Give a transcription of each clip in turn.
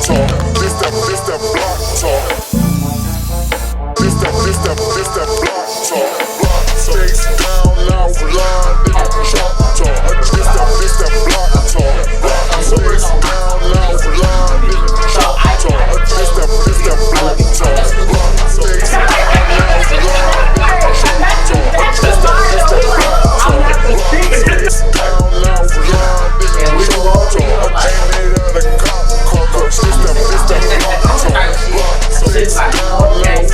talk. This that block talk. This that block talk. Block face down out line, nigga, chop talk. This that block talk. Block face down out line, nigga, chop talk. This that block talk. Block face down out line, nigga, chop talk. This that block talk. Block face down out line, nigga, chop talk. Ain't made out of cop car. This that block talk. Block face down out line,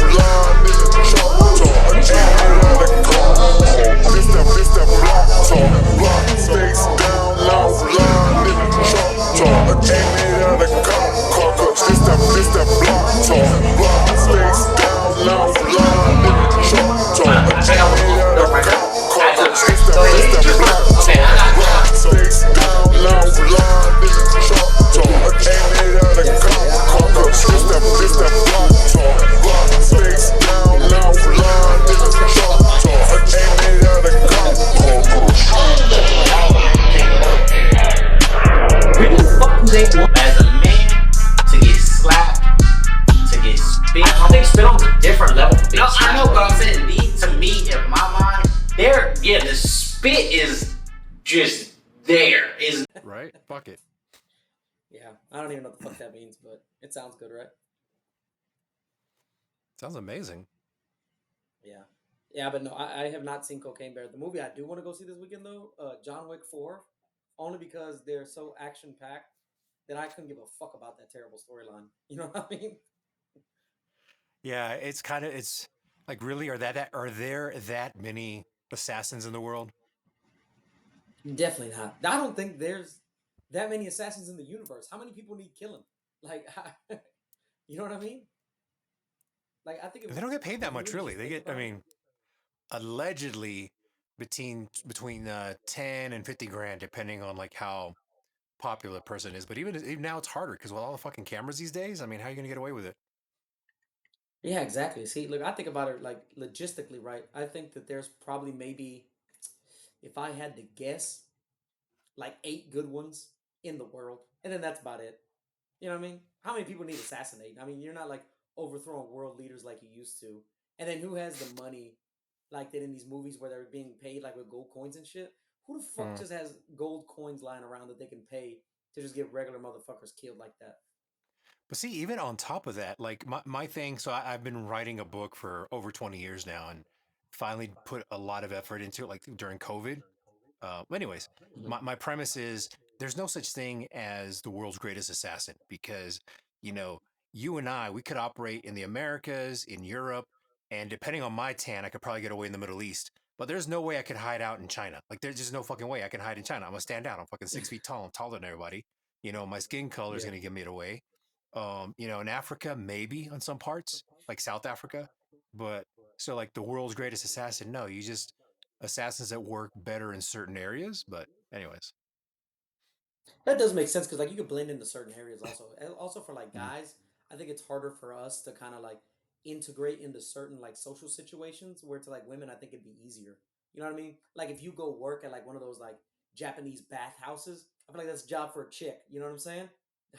nigga, chop talk. Ain't made out of cop car. This that block talk. Block face down out line, nigga, chop talk. Ain't made out of cop car. This that block talk. Block face down out line, nigga, chop talk. Ain't made out of cop car. This that block talk. Block face down out line, nigga, chop talk. Ain't made out of cop car. This that block talk. Block face down out line, nigga, chop talk. Ain't made out of cop car. Where the fuck do they want as a man to get slapped, to get spit? I think spit on a different level from being No, I slapped. know, but I'm saying To me, in my mind, the spit is just there. Is Right? Fuck it. Yeah, I don't even know what the fuck that means, but it sounds good, right? Sounds amazing. Yeah. Yeah, but no, I have not seen Cocaine Bear. The movie I do want to go see this weekend, though, John Wick 4, only because they're so action packed that I couldn't give a fuck about that terrible storyline. You know what I mean? Yeah, it's like really are there that many assassins in the world? Definitely not. I don't think there's that many assassins in the universe. How many people need killing? Like, you know what I mean? Like, I think They don't get paid that if you much, really really. just They think get, I about it, mean, allegedly between 10 and 50 grand, depending on like how popular a person is. But even now, it's harder because with all the fucking cameras these days, I mean, how are you gonna get away with it? yeah, exactly. See, look, I think about it like logistically, right? I think that there's probably maybe, if I had to guess, like 8 good ones in the world, and then that's about it. You know what I mean? How many people need assassinating? I mean, you're not like overthrowing world leaders like you used to. And then who has the money like that in these movies where they're being paid like with gold coins and shit? Who the fuck Mm. just has gold coins lying around that they can pay to just get regular motherfuckers killed like that? But see, even on top of that, like my thing, so I've been writing a book for over 20 years now and finally put a lot of effort into it, like during COVID. Anyways, my premise is there's no such thing as the world's greatest assassin because, you know, you and I, we could operate in the Americas, in Europe, and depending on my tan, I could probably get away in the Middle East. But there's no way I could hide out in China. Like, there's just no fucking way I can hide in China. I'm gonna stand out. I'm fucking 6 feet tall. I'm taller than everybody. You know, my skin color is Yeah. gonna give me it away. You know, in Africa, maybe on some parts, like South Africa. But so like the world's greatest assassin, no, you just assassins that work better in certain areas. But anyways, That does make sense because like you could blend into certain areas also. And also for like mm, guys, I think it's harder for us to kind of like integrate into certain like social situations where to like women, I think it'd be easier. You know what I mean? Like if you go work at like one of those like Japanese bathhouses, I feel like that's a job for a chick. You know what I'm saying?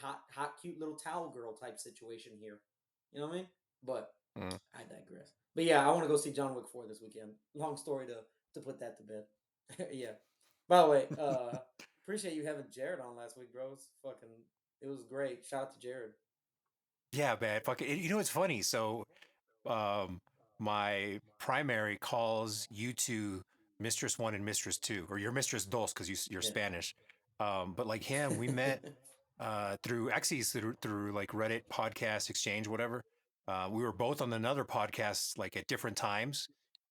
Hot, cute little towel girl type situation here. You know what I mean? But mm. I digress. But yeah, I want to go see John Wick 4 this weekend. Long story to put that to bed. Yeah. By the way, appreciate you having Jared on last week, bro. It was great. Shout out to Jared. Yeah, man, fucking. You know, it's funny. So, um, my primary calls you two Mistress One and Mistress Two, or you're Mistress Dos because you're Yeah. Spanish. But like him, we met through actually through like Reddit podcast exchange, whatever. We were both on another podcast like at different times,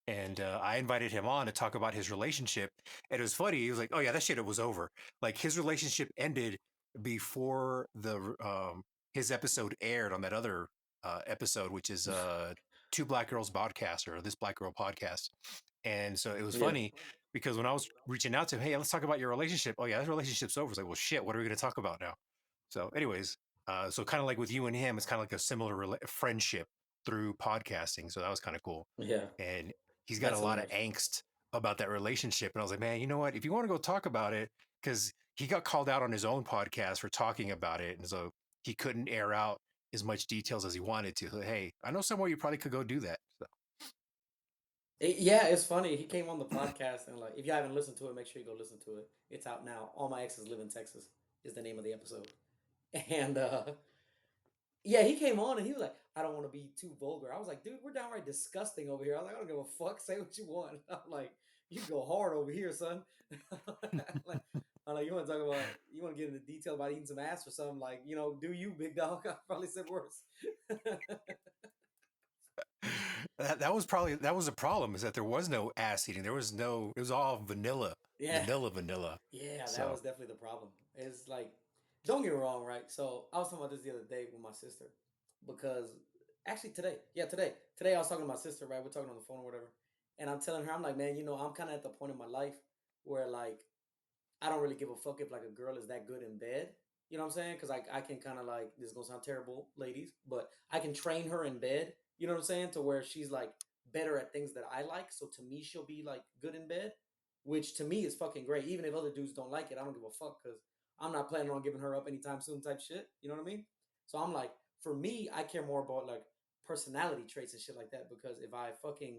and I invited him on to talk about his relationship. And it was funny. He was like, "Oh yeah, that shit it was over." Like his relationship ended before the his episode aired on that other episode, which is Two Black Girls podcast or This Black Girl podcast. And so it was Yeah. funny because when I was reaching out to him, hey, let's talk about your relationship. Oh yeah, that relationship's over. It's like, well, shit, what are we going to talk about now? So, anyways, so kind of like with you and him, it's kind of like a similar friendship through podcasting. So that was kind of cool. Yeah. And he's got a That's lot of hilarious. angst about that relationship. And I was like, man, you know what? If you want to go talk about it, because he got called out on his own podcast for talking about it. And so he couldn't air out as much details as he wanted to. Like, hey, I know somewhere you probably could go do that. So. Yeah, it's funny. He came on the podcast and like, if you haven't listened to it, make sure you go listen to it. It's out now. All My Exes Live in Texas is the name of the episode. And yeah, he came on and he was like, I don't want to be too vulgar. I was like, dude, we're downright disgusting over here. I was like, I don't give a fuck. Say what you want. I'm like, you can go hard over here, son. Like, I'm like, you want to talk about, you want to get into detail about eating some ass or something? Like, do you, big dog? I probably said worse. That was a problem, is that there was no ass eating. There was no, it was all vanilla, Yeah. vanilla. Yeah, that So was definitely the problem. It's like, don't get me wrong, right? So I was talking about this the other day with my sister because actually today I was talking to my sister, right? We're talking on the phone or whatever, and I'm telling her, I'm like, man, I'm kind of at the point in my life where like I don't really give a fuck if like a girl is that good in bed. You know what I'm saying? Because I can kind of like, this is gonna sound terrible, ladies, but I can train her in bed. You know what I'm saying? To where she's like better at things that I like. So to me, she'll be like good in bed, which to me is fucking great. Even if other dudes don't like it, I don't give a fuck because I'm not planning on giving her up anytime soon type shit. You know what I mean? So I'm like, for me, I care more about like personality traits and shit like that because if I fucking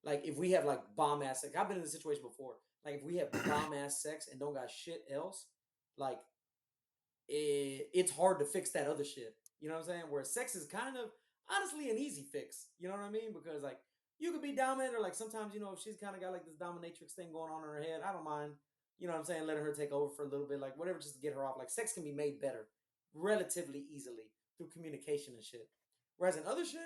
like if we have like bomb ass sex, I've been in this situation before. Like if we have bomb ass sex and don't got shit else, like it's hard to fix that other shit. You know what I'm saying? Where sex is kind of honestly an easy fix. You know what I mean? Because like you could be dominant, or like sometimes if she's kind of got like this dominatrix thing going on in her head, I don't mind. You know what I'm saying? Letting her take over for a little bit, like whatever, just to get her off. Like sex can be made better relatively easily through communication and shit. Whereas in other shit,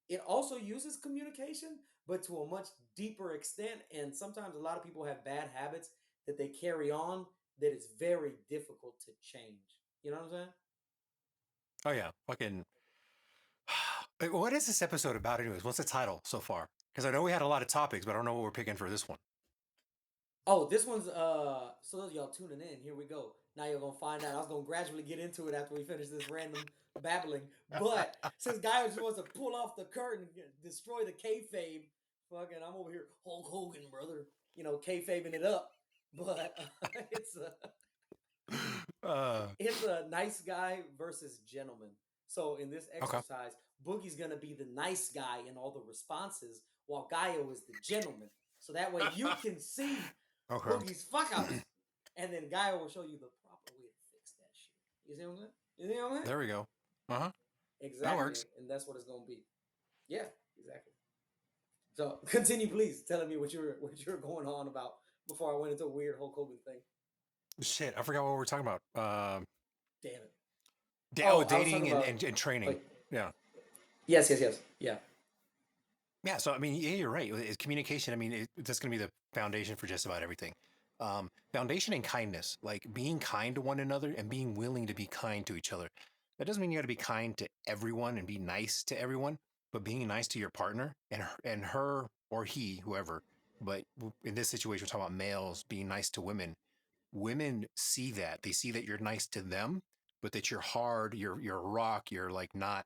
it also uses communication, but to a much deeper extent. And sometimes a lot of people have bad habits that they carry on that it's very difficult to change. You know what I'm saying? oh yeah, fucking. What is this episode about, anyways? What's the title so far? Because I know we had a lot of topics, but I don't know what we're picking for this one. Oh, this one's so those of y'all tuning in, here we go. Now you're gonna find out. I was gonna gradually get into it after we finish this random babbling. But since Guy just wants to pull off the curtain, destroy the kayfabe, fucking I'm over here, Hulk Hogan, brother. Kayfabing it up. But it's uh, it's a nice guy versus gentleman. So in this okay. exercise, Boogie's gonna be the nice guy in all the responses, while Gaio is the gentleman. So that way you can see Okay. Boogie's fuck ups, and then Gaio will show you the proper way to fix that shit. You see what I'm saying? You see what I'm saying? There we go. Uh-huh. That Exactly, works. and that's what it's gonna be. Yeah, exactly. So continue, please, telling me what you're going on about before I went into a weird Hulk Hogan thing. Shit, I forgot what we were talking about. Damn it. Oh, Oh, I was talking dating about. and training. Wait. Yeah. Yes, yeah. Yeah. So, I mean, yeah, you're right. It's communication. I mean, that's going to be the foundation for just about everything. Foundation and kindness, like being kind to one another and being willing to be kind to each other. That doesn't mean you got to be kind to everyone and be nice to everyone, but being nice to your partner and her or he, whoever. But in this situation, we're talking about males being nice to women. Women see that. They see that you're nice to them, but that you're hard, you're a rock, you're like not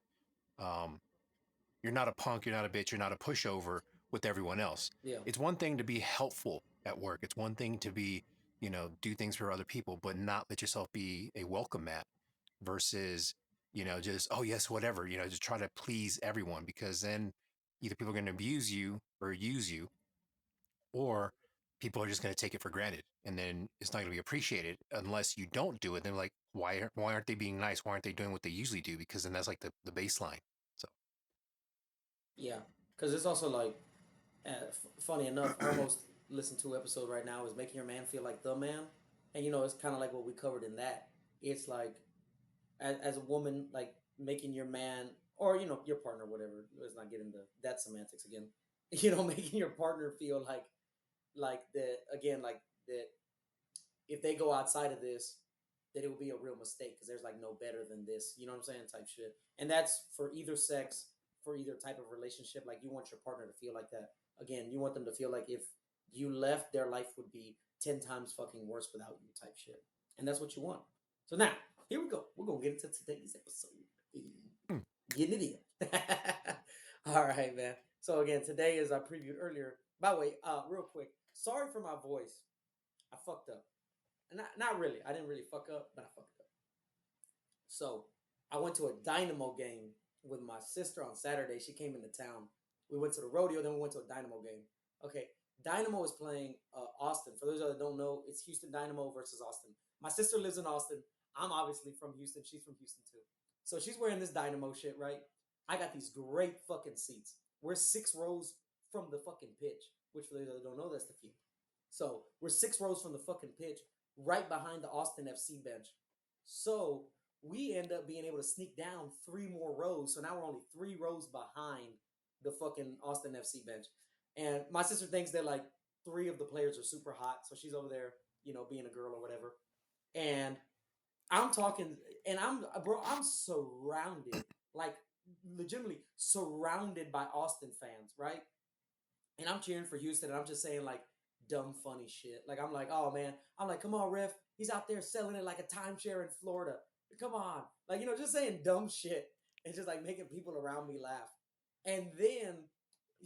um you're not a punk, you're not a bitch, you're not a pushover with everyone else. Yeah. It's one thing to be helpful at work. It's one thing to be, do things for other people, but not let yourself be a welcome mat versus, just, oh, yes, whatever, just try to please everyone, because then either people are going to abuse you or use you, or people are just going to take it for granted, and then it's not going to be appreciated unless you don't do it. They're like, why aren't they being nice? Why aren't they doing what they usually do? Because then that's like the baseline. So Yeah, because it's also like, funny enough, our most listened to episode right now is making your man feel like the man, and it's kind of like what we covered in that. It's like, as a woman, like making your man or your partner, whatever. Let's not get into that semantics again. Making your partner feel like that again, like that if they go outside of this, that it will be a real mistake because there's like no better than this. You know what I'm saying? Type shit. And that's for either sex, for either type of relationship. Like you want your partner to feel like that. Again, you want them to feel like if you left, their life would be 10 times fucking worse without you. Type shit. And that's what you want. So now, here we go. We're gonna get into today's episode. hmm. Getting it in. All right, man. So again, today, as I previewed earlier. By the way, real quick, sorry for my voice. I fucked up. Not really. I didn't really fuck up, but I fucked up. So I went to a Dynamo game with my sister on Saturday. She came into town. We went to the rodeo, then we went to a Dynamo game. Okay, Dynamo is playing Austin. For those that don't know, it's Houston Dynamo versus Austin. My sister lives in Austin. I'm obviously from Houston. She's from Houston too. So she's wearing this Dynamo shit, right? I got these great fucking seats. We're 6 rows from the fucking pitch, which for those that don't know, that's the field. So we're 6 rows from the fucking pitch, right behind the Austin FC bench. So we end up being able to sneak down 3 more rows. So now we're only 3 rows behind the fucking Austin FC bench. And my sister thinks that like 3 of the players are super hot. So she's over there, being a girl or whatever. And I'm talking, and I'm surrounded, like legitimately surrounded by Austin fans, right? And I'm cheering for Houston, and I'm just saying like dumb, funny shit. Like I'm like, oh man, I'm like, come on, ref, he's out there selling it like a timeshare in Florida. Come on, like just saying dumb shit and just like making people around me laugh. And then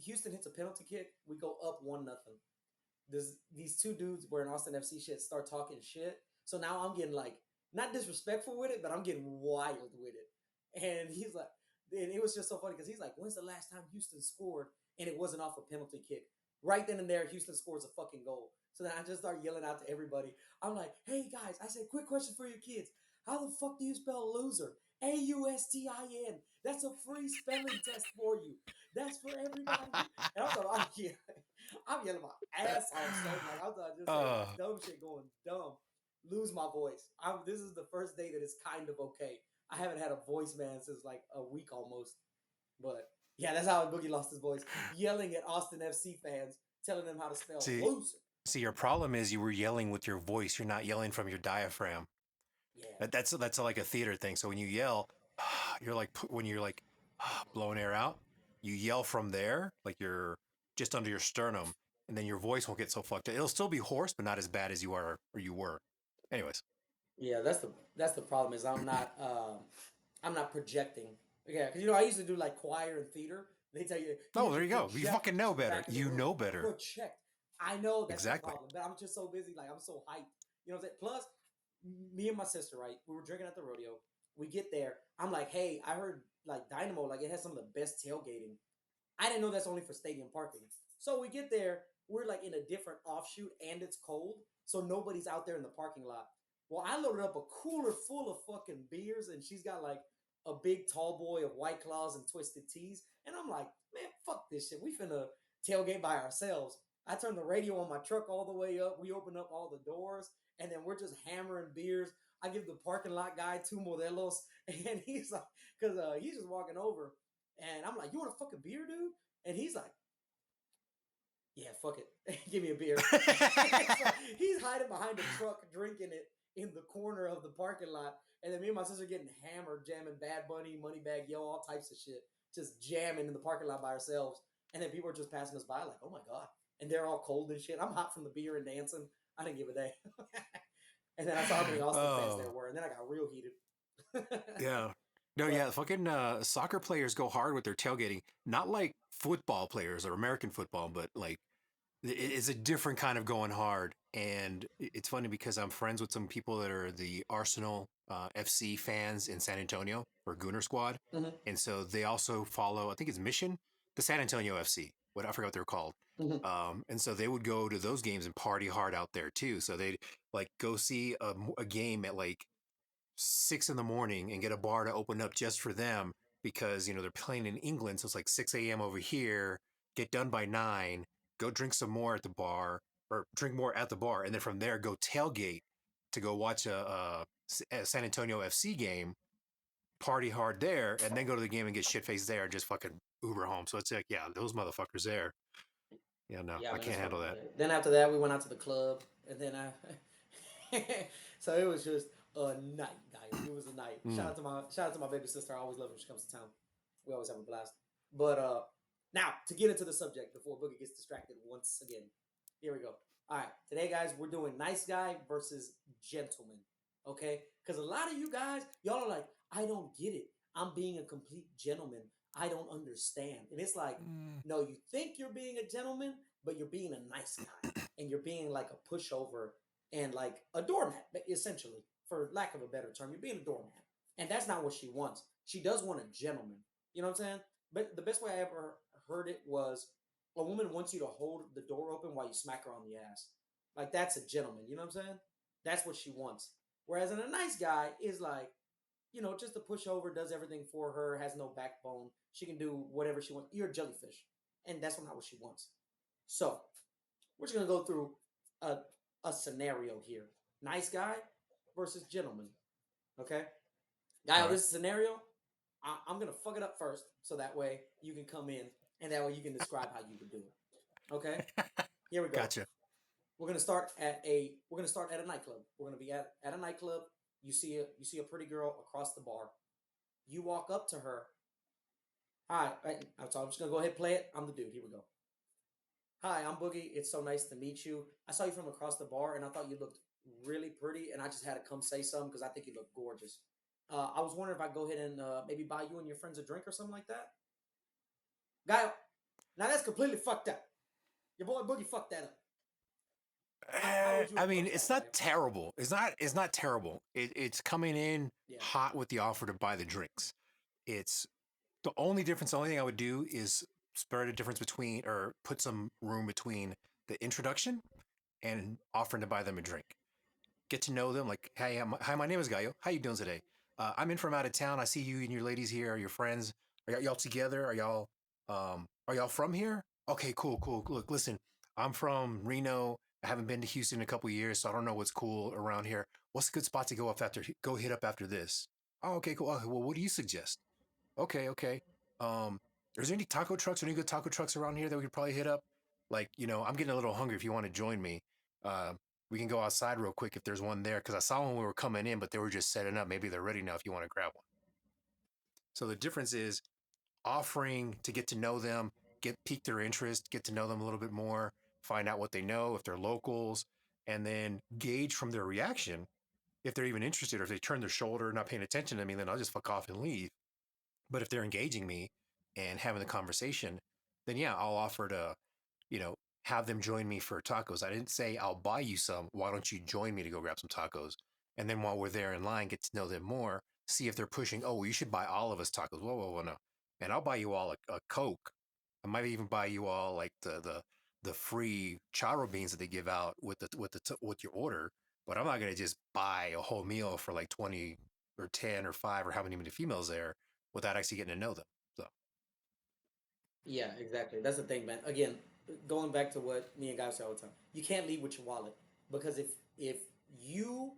Houston hits a penalty kick. We go up 1-0. These 2 dudes wearing Austin FC shit start talking shit. So now I'm getting like not disrespectful with it, but I'm getting wild with it. And he's like, and it was just so funny because he's like, when's the last time Houston scored and it wasn't off a penalty kick? Right then and there, Houston scores a fucking goal. So then I just start yelling out to everybody. I'm like, hey guys, I said, quick question for your kids. How the fuck do you spell loser? AUSTIN. That's a free spelling test for you. That's for everybody. And I'm yelling my ass off, son. Like I'm just saying uh, dumb shit, going dumb. Lose my voice. This is the first day that it's kind of okay. I haven't had a voice, man, since like a week almost. But yeah, that's how Boogie lost his voice, yelling at Austin FC fans, telling them how to spell see, loser. see, your problem is you were yelling with your voice. You're not yelling from your diaphragm. Yeah, That's like a theater thing. So when you yell, you're like when you're like blowing air out, you yell from there, like you're just under your sternum, and then your voice won't get so fucked up. It'll still be hoarse, but not as bad as you are or you were. Anyways, yeah. That's the problem is I'm not projecting. Yeah, because I used to do like choir and theater. They tell you oh, need there to you go. You project fucking know to the better. back of the You room. know better. Project. I know that's the Exactly. problem, but I'm just so busy. Like I'm so hyped. You know what I'm saying? Plus, me and my sister, right? We were drinking at the rodeo. We get there. I'm like, hey, I heard like Dynamo, like it has some of the best tailgating. I didn't know that's only for stadium parking. So we get there, we're like in a different offshoot and it's cold. So nobody's out there in the parking lot. Well, I loaded up a cooler full of fucking beers and she's got like a big tall boy of White Claws and Twisted Teas. And I'm like, man, fuck this shit. We finna tailgate by ourselves. I turned the radio on my truck all the way up. We open up all the doors and then we're just hammering beers. I give the parking lot guy 2 Modelos and he's like, because he's just walking over and I'm like, you want a fucking beer, dude? And he's like, yeah, fuck it. Give me a beer. So he's hiding behind a truck drinking it in the corner of the parking lot. And then me and my sister getting hammered, jamming Bad Bunny, Moneybag Yo, all types of shit. Just jamming in the parking lot by ourselves. And then people are just passing us by like, oh my God. And they're all cold and shit. I'm hot from the beer and dancing. I didn't give a damn. And then I saw how many Austin fans there Oh, were. And then I got real heated. yeah. No, But yeah. Fucking soccer players go hard with their tailgating. Not like football players or American football, but like it's a different kind of going hard. And it's funny because I'm friends with some people that are the Arsenal FC fans in San Antonio or Gooner Squad. mhm, And so they also follow, I think it's Mission, the San Antonio FC. What I forgot what they're called. mhm. And so they would go to those games and party hard out there too. So they'd like go see a game at like 6 in the morning and get a bar to open up just for them because they're playing in England, so it's like 6 a.m. over here. Get done by 9. Go drink some more at the bar, or drink more at the bar, and then from there go tailgate to go watch a San Antonio FC game, party hard there, and then go to the game and get shit faced there and just fucking Uber home. So it's like, yeah, those motherfuckers there. Yeah, no, Yeah, I man, it's can't fucking handle that. lit. Then after that, we went out to the club, and then so it was just a night, guys. It was a night. Mm. Shout out to my baby sister. I always love her when she comes to town. We always have a blast. But now to get into the subject before Boogie gets distracted once again. Here we go. All right, today, guys, we're doing nice guy versus gentleman. Okay, because a lot of you guys, y'all are like, I don't get it. I'm being a complete gentleman. I don't understand. And it's like, Mm. no, you think you're being a gentleman, but you're being a nice guy, and you're being like a pushover and like a doormat, essentially, for lack of a better term. You're being a doormat. and that's not what she wants. She does want a gentleman. You know what I'm saying? But the best way I ever heard it was a woman wants you to hold the door open while you smack her on the ass. Like that's a gentleman. You know what I'm saying? That's what she wants. Whereas a nice guy is like, just a pushover, does everything for her, has no backbone. She can do whatever she wants. You're a jellyfish, and that's not what she wants. So we're just gonna go through a a scenario here. Nice guy versus gentleman. Okay, guy, All right. this scenario, I'm gonna fuck it up first, so that way you can come in, and that way you can describe how you would do it. Okay, here we go. Gotcha. We're gonna start at a nightclub. We're gonna be at a nightclub. You see a pretty girl across the bar. You walk up to her. Hi, right, so I'm just gonna go ahead and play it. I'm the dude. Here we go. Hi, I'm Boogie. It's so nice to meet you. I saw you from across the bar, and I thought you looked really pretty, and I just had to come say something because I think you look gorgeous. I was wondering if I could go ahead and maybe buy you and your friends a drink or something like that. Guy, now that's completely fucked up. Your boy Boogie fucked that up. How would you I mean, approach it's that, not guy? terrible. It's not terrible. It's coming in Yeah. hot with the offer to buy the drinks. It's the only thing I would do is spread a difference between or put some room between the introduction and offering to buy them a drink. Get to know them. Like, hey, hi, my name is Gaio. How you doing today? I'm in from out of town. I see you and your ladies here. Are your friends? Are y'all together? Are y'all from here? Okay, cool, cool. Look, listen, I'm from Reno. I haven't been to Houston in a couple years, so I don't know what's cool around here. What's a good spot to go hit up after this? Oh, okay, cool. Okay, well, what do you suggest? Okay, okay. Um, is there any taco trucks or any good taco trucks around here that we could probably hit up? Like, I'm getting a little hungry. If you want to join me, uh, we can go outside real quick if there's one there. Because I saw when we were coming in, but they were just setting up. Maybe they're ready now if you want to grab one. So the difference is offering to get to know them, get pique their interest, get to know them a little bit more, find out what they know, if they're locals, and then gauge from their reaction if they're even interested or if they turn their shoulder, not paying attention to me, then I'll just fuck off and leave. But if they're engaging me and having the conversation, then yeah, I'll offer to, you know, have them join me for tacos. I didn't say I'll buy you some. Why don't you join me to go grab some tacos? And then while we're there in line, get to know them more, see if they're pushing, oh, well, you should buy all of us tacos. Whoa, whoa, whoa, no. And I'll buy you all a Coke. I might even buy you all like the free charo beans that they give out with your order. But I'm not gonna just buy a whole meal for like 20 or 10 or 5 or how many females there without actually getting to know them. So Yeah, exactly. That's the thing, man. Again, going back to what me and guys say all the time, you can't leave with your wallet because if you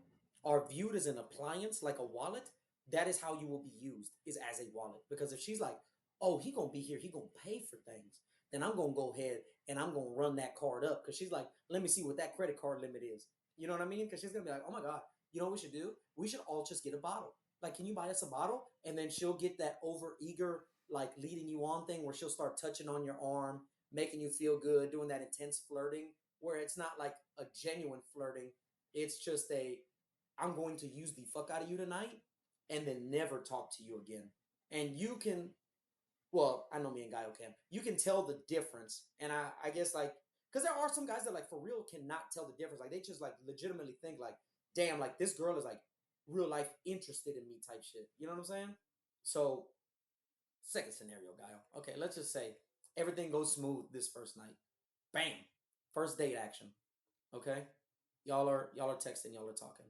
are viewed as an appliance like a wallet, that is how you will be used is as a wallet. Because if she's like, oh, he gonna be here, he gonna pay for things, then I'm gonna go ahead and I'm gonna run that card up because she's like, let me see what that credit card limit is. You know what I mean? Because she's gonna be like, oh my god, you know what we should do? We should all just get a bottle. Like, can you buy us a bottle? And then she'll get that over eager like leading you on thing where she'll start touching on your arm, making you feel good, doing that intense flirting, where it's not like a genuine flirting. It's just a I'm going to use the fuck out of you tonight and then never talk to you again. And you can well, I know me and Gaio can. You can tell the difference. And I guess like because there are some guys that like for real cannot tell the difference. Like they just like legitimately think like, damn, like this girl is like real life interested in me type shit. You know what I'm saying? So second scenario, guy. Okay, let's just say everything goes smooth this first night. Bam. First date action. Okay? Y'all are texting, y'all are talking.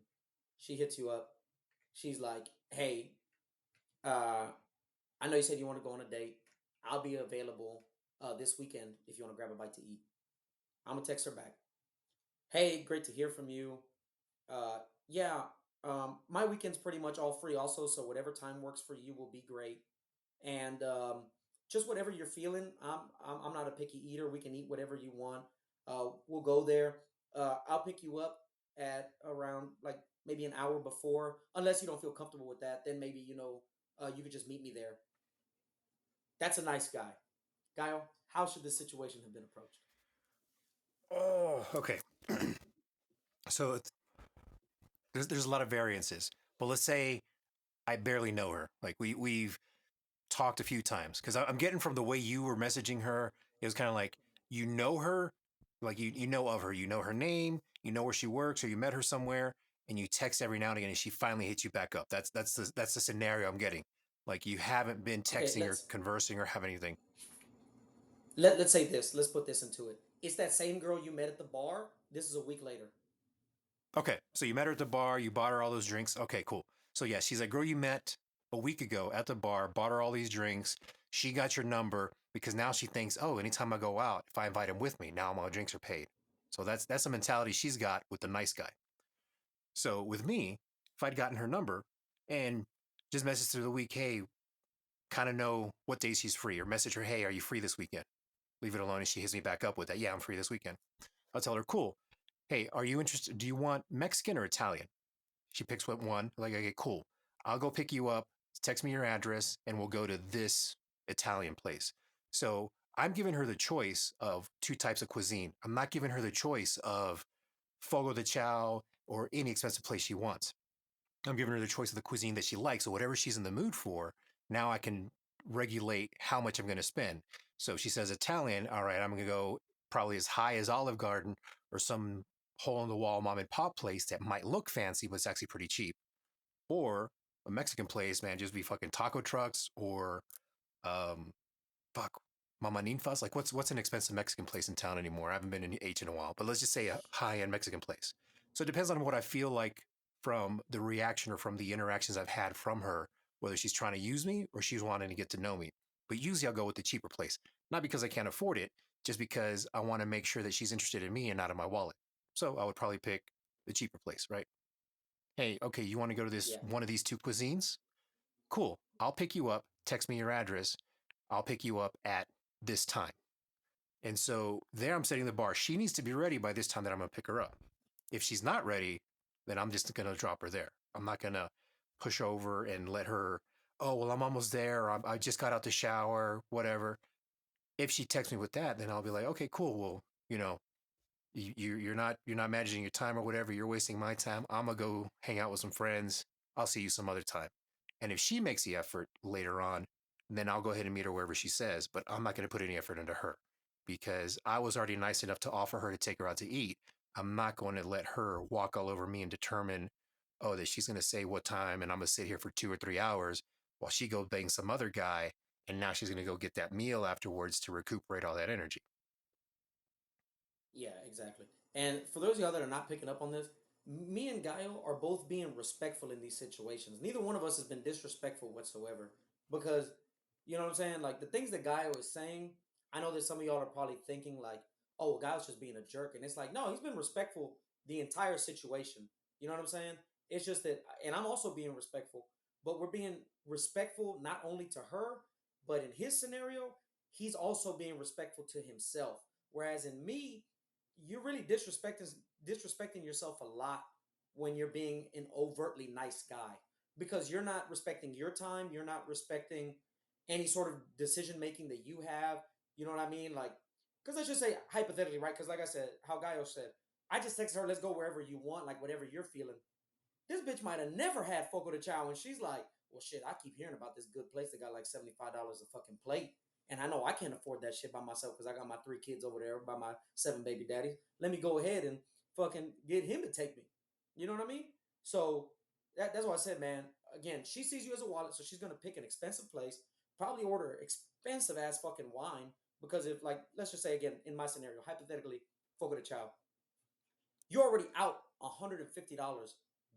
She hits you up. She's like, "Hey, uh I know you said you want to go on a date. I'll be available this weekend if you want to grab a bite to eat." I'm gonna text her back. "Hey, great to hear from you. Uh yeah, my weekend's pretty much all free also, so whatever time works for you will be great. And just whatever you're feeling. I'm not a picky eater. We can eat whatever you want. We'll go there. I'll pick you up at around like maybe an hour before, unless you don't feel comfortable with that. Then maybe you could just meet me there." That's a nice guy. Guile, how should this situation have been approached? oh, okay. So there's a lot of variances. But let's say I barely know her. Like we've talked a few times because I'm getting from the way you were messaging her, it was kind of like you know her, like you know of her, you know her name, you know where she works, or you met her somewhere, and you text every now and again, and she finally hits you back up. That's the scenario I'm getting. Like you haven't been Okay, texting or conversing or have anything. let's say this. Let's put this into it. It's that same girl you met at the bar. This is a week later. Okay, so you met her at the bar, you bought her all those drinks. Okay, cool. So yeah, she's like, girl you met a week ago at the bar, bought her all these drinks. She got your number because now she thinks, oh, anytime I go out, if I invite him with me, now my drinks are paid. So that's the mentality she's got with the nice guy. So with me, if I'd gotten her number and just message through the week, hey, kind of know what days she's free, or message her, hey, are you free this weekend? Leave it alone, and she hits me back up with that. Yeah, I'm free this weekend. I'll tell her, cool. Hey, are you interested? Do you want Mexican or Italian? She picks what one. Like, okay, cool. I'll go pick you up. Text me your address, and we'll go to this Italian place. So I'm giving her the choice of two types of cuisine. I'm not giving her the choice of Fogo de Chao or any expensive place she wants. I'm giving her the choice of the cuisine that she likes. So whatever she's in the mood for, now I can regulate how much I'm going to spend. So if she says Italian, all right, I'm going to go probably as high as Olive Garden or some hole in the wall mom and pop place that might look fancy, but it's actually pretty cheap. Or a Mexican place, man, just be fucking taco trucks or um, fuck, Mama Ninfa's. Like, what's an expensive Mexican place in town anymore? I haven't been in H in a while, but let's just say a high end Mexican place. So it depends on what I feel like from the reaction or from the interactions I've had from her, whether she's trying to use me or she's wanting to get to know me. But usually I'll go with the cheaper place, not because I can't afford it, just because I want to make sure that she's interested in me and not in my wallet. So I would probably pick the cheaper place, right? Hey, okay, you want to go to this Yeah. one of these two cuisines? Cool. I'll pick you up. Text me your address. I'll pick you up at this time. And so there I'm setting the bar. She needs to be ready by this time that I'm going to pick her up. If she's not ready, then I'm just going to drop her there. I'm not going to push over and let her, oh, well, I'm almost there. Or I just got out the shower, whatever. If she texts me with that, then I'll be like, okay, cool. Well, you know, you're not managing your time or whatever. You're wasting my time. I'm gonna go hang out with some friends. I'll see you some other time. And if she makes the effort later on, then I'll go ahead and meet her wherever she says. But I'm not going to put any effort into her because I was already nice enough to offer her to take her out to eat. I'm not going to let her walk all over me and determine, oh, that she's going to say what time and I'm going to sit here for 2 or 3 hours while she goes bang some other guy. And now she's going to go get that meal afterwards to recuperate all that energy. Yeah, exactly. And for those of y'all that are not picking up on this, me and Gaio are both being respectful in these situations. Neither one of us has been disrespectful whatsoever because, you know what I'm saying? Like the things that Gaio is saying, I know that some of y'all are probably thinking like, oh, Gaio's just being a jerk. And it's like, no, he's been respectful the entire situation. You know what I'm saying? It's just that, and I'm also being respectful, but we're being respectful not only to her, but in his scenario, he's also being respectful to himself. Whereas in me, you're really disrespecting yourself a lot when you're being an overtly nice guy because you're not respecting your time, you're not respecting any sort of decision making that you have. You know what I mean? Like, because let's just say hypothetically, right? Because like I said, how Gaio said, I just texted her, let's go wherever you want, like whatever you're feeling. This bitch might have never had Fogo de Chao, and she's like, well, shit, I keep hearing about this good place that got like $75 a fucking plate. And I know I can't afford that shit by myself because I got my 3 kids over there by my 7 baby daddies. Let me go ahead and fucking get him to take me. You know what I mean? So that's why I said, man, again, she sees you as a wallet, so she's going to pick an expensive place, probably order expensive ass fucking wine. Because if, like, let's just say again, in my scenario, hypothetically, Fogo de Chao, you're already out $150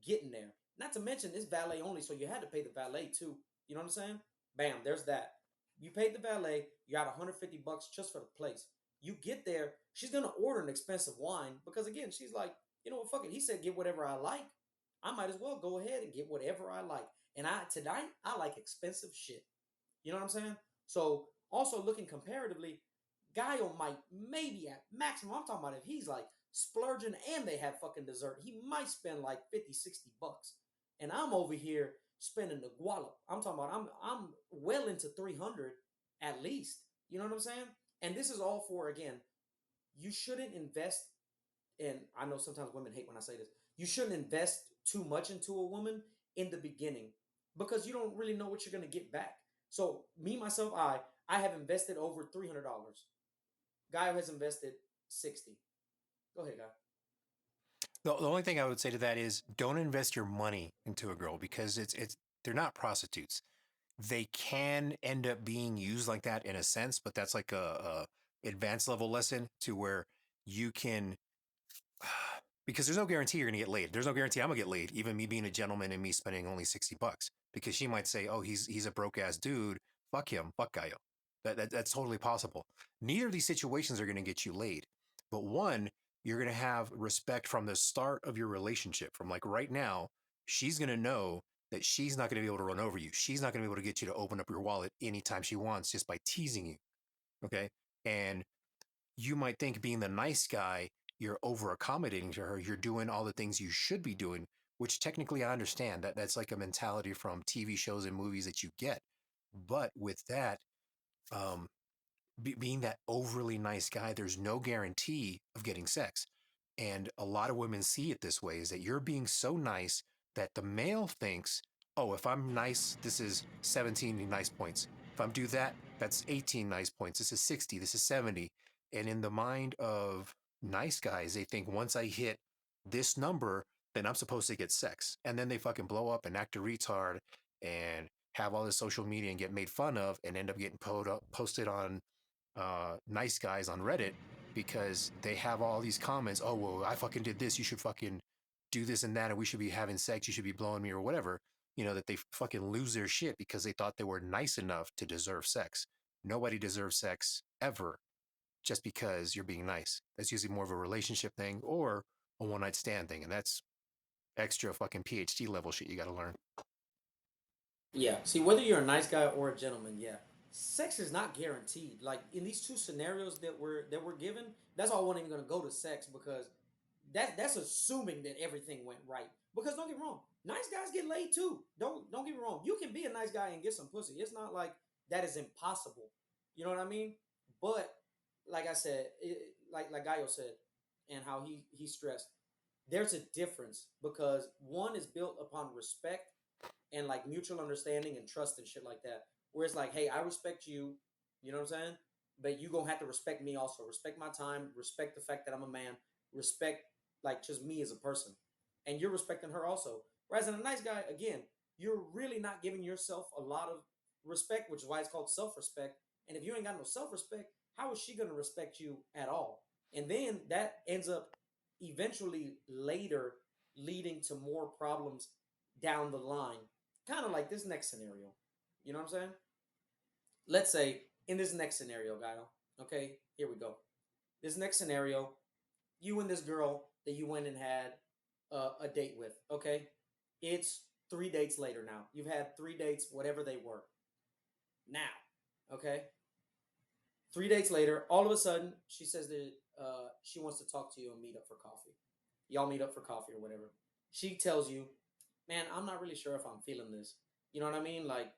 getting there. Not to mention it's valet only, so you had to pay the valet too. You know what I'm saying? Bam, there's that. You paid the valet, you got $150 just for the place. You get there, she's gonna order an expensive wine because again, she's like, you know what, fuck it. He said get whatever I like. I might as well go ahead and get whatever I like. And tonight I like expensive shit. You know what I'm saying? So also looking comparatively, Guile might maybe at maximum. I'm talking about if he's like splurging and they have fucking dessert, he might spend like 50, $60. And I'm over here spending the guala. I'm talking about I'm well into 300 at least. You know what I'm saying? And this is all for again, you shouldn't invest and I know sometimes women hate when I say this. You shouldn't invest too much into a woman in the beginning because you don't really know what you're going to get back. So me myself, I have invested over $300. Guy has invested 60. Go ahead, guy. The only thing I would say to that is don't invest your money into a girl because it's they're not prostitutes. They can end up being used like that in a sense, but that's like a advanced level lesson to where you can because there's no guarantee you're gonna get laid. There's no guarantee I'm gonna get laid, even me being a gentleman and me spending only $60. Because she might say, "Oh, he's a broke ass dude. Fuck him. Fuck Gaio." That's totally possible. Neither of these situations are gonna get you laid, but one, you're gonna have respect from the start of your relationship. From like right now, she's gonna know that she's not gonna be able to run over you. She's not gonna be able to get you to open up your wallet anytime she wants just by teasing you. Okay, and you might think being the nice guy, you're over accommodating to her. You're doing all the things you should be doing, which technically I understand that that's like a mentality from TV shows and movies that you get. But with that, um, being that overly nice guy, there's no guarantee of getting sex. And a lot of women see it this way is that you're being so nice that the male thinks, oh, if I'm nice, this is 17 nice points. If I'm do that, that's 18 nice points. This is 60, this is 70. And in the mind of nice guys, they think once I hit this number, then I'm supposed to get sex. And then they fucking blow up and act a retard and have all this social media and get made fun of and end up getting posted on nice guys on Reddit because they have all these comments. Oh, well, I fucking did this. You should fucking do this and that. And we should be having sex. You should be blowing me or whatever. You know, that they fucking lose their shit because they thought they were nice enough to deserve sex. Nobody deserves sex ever just because you're being nice. That's usually more of a relationship thing or a one night stand thing. And that's extra fucking PhD level shit you got to learn. Yeah. See, whether you're a nice guy or a gentleman, yeah, sex is not guaranteed. Like in these two scenarios that we're given, that's all I wasn't even gonna go to sex because that's assuming that everything went right. Because don't get me wrong, nice guys get laid too. Don't get me wrong. You can be a nice guy and get some pussy. It's not like that is impossible. You know what I mean? But like I said, like Gaio said, and how he stressed, there's a difference because one is built upon respect and like mutual understanding and trust and shit like that. Where it's like, hey, I respect you, you know what I'm saying? But you gonna have to respect me also. Respect my time, respect the fact that I'm a man, respect like just me as a person. And you're respecting her also. Whereas in a nice guy, again, you're really not giving yourself a lot of respect, which is why it's called self-respect. And if you ain't got no self-respect, how is she gonna respect you at all? And then that ends up eventually later leading to more problems down the line. Kind of like this next scenario. You know what I'm saying? Let's say in this next scenario, Guile. Okay, here we go. This next scenario, you and this girl that you went and had a date with. Okay, it's 3 dates later now. You've had 3 dates, whatever they were. Now, okay, 3 dates later, all of a sudden she says that she wants to talk to you and meet up for coffee. Y'all meet up for coffee or whatever. She tells you, "Man, I'm not really sure if I'm feeling this." You know what I mean? Like,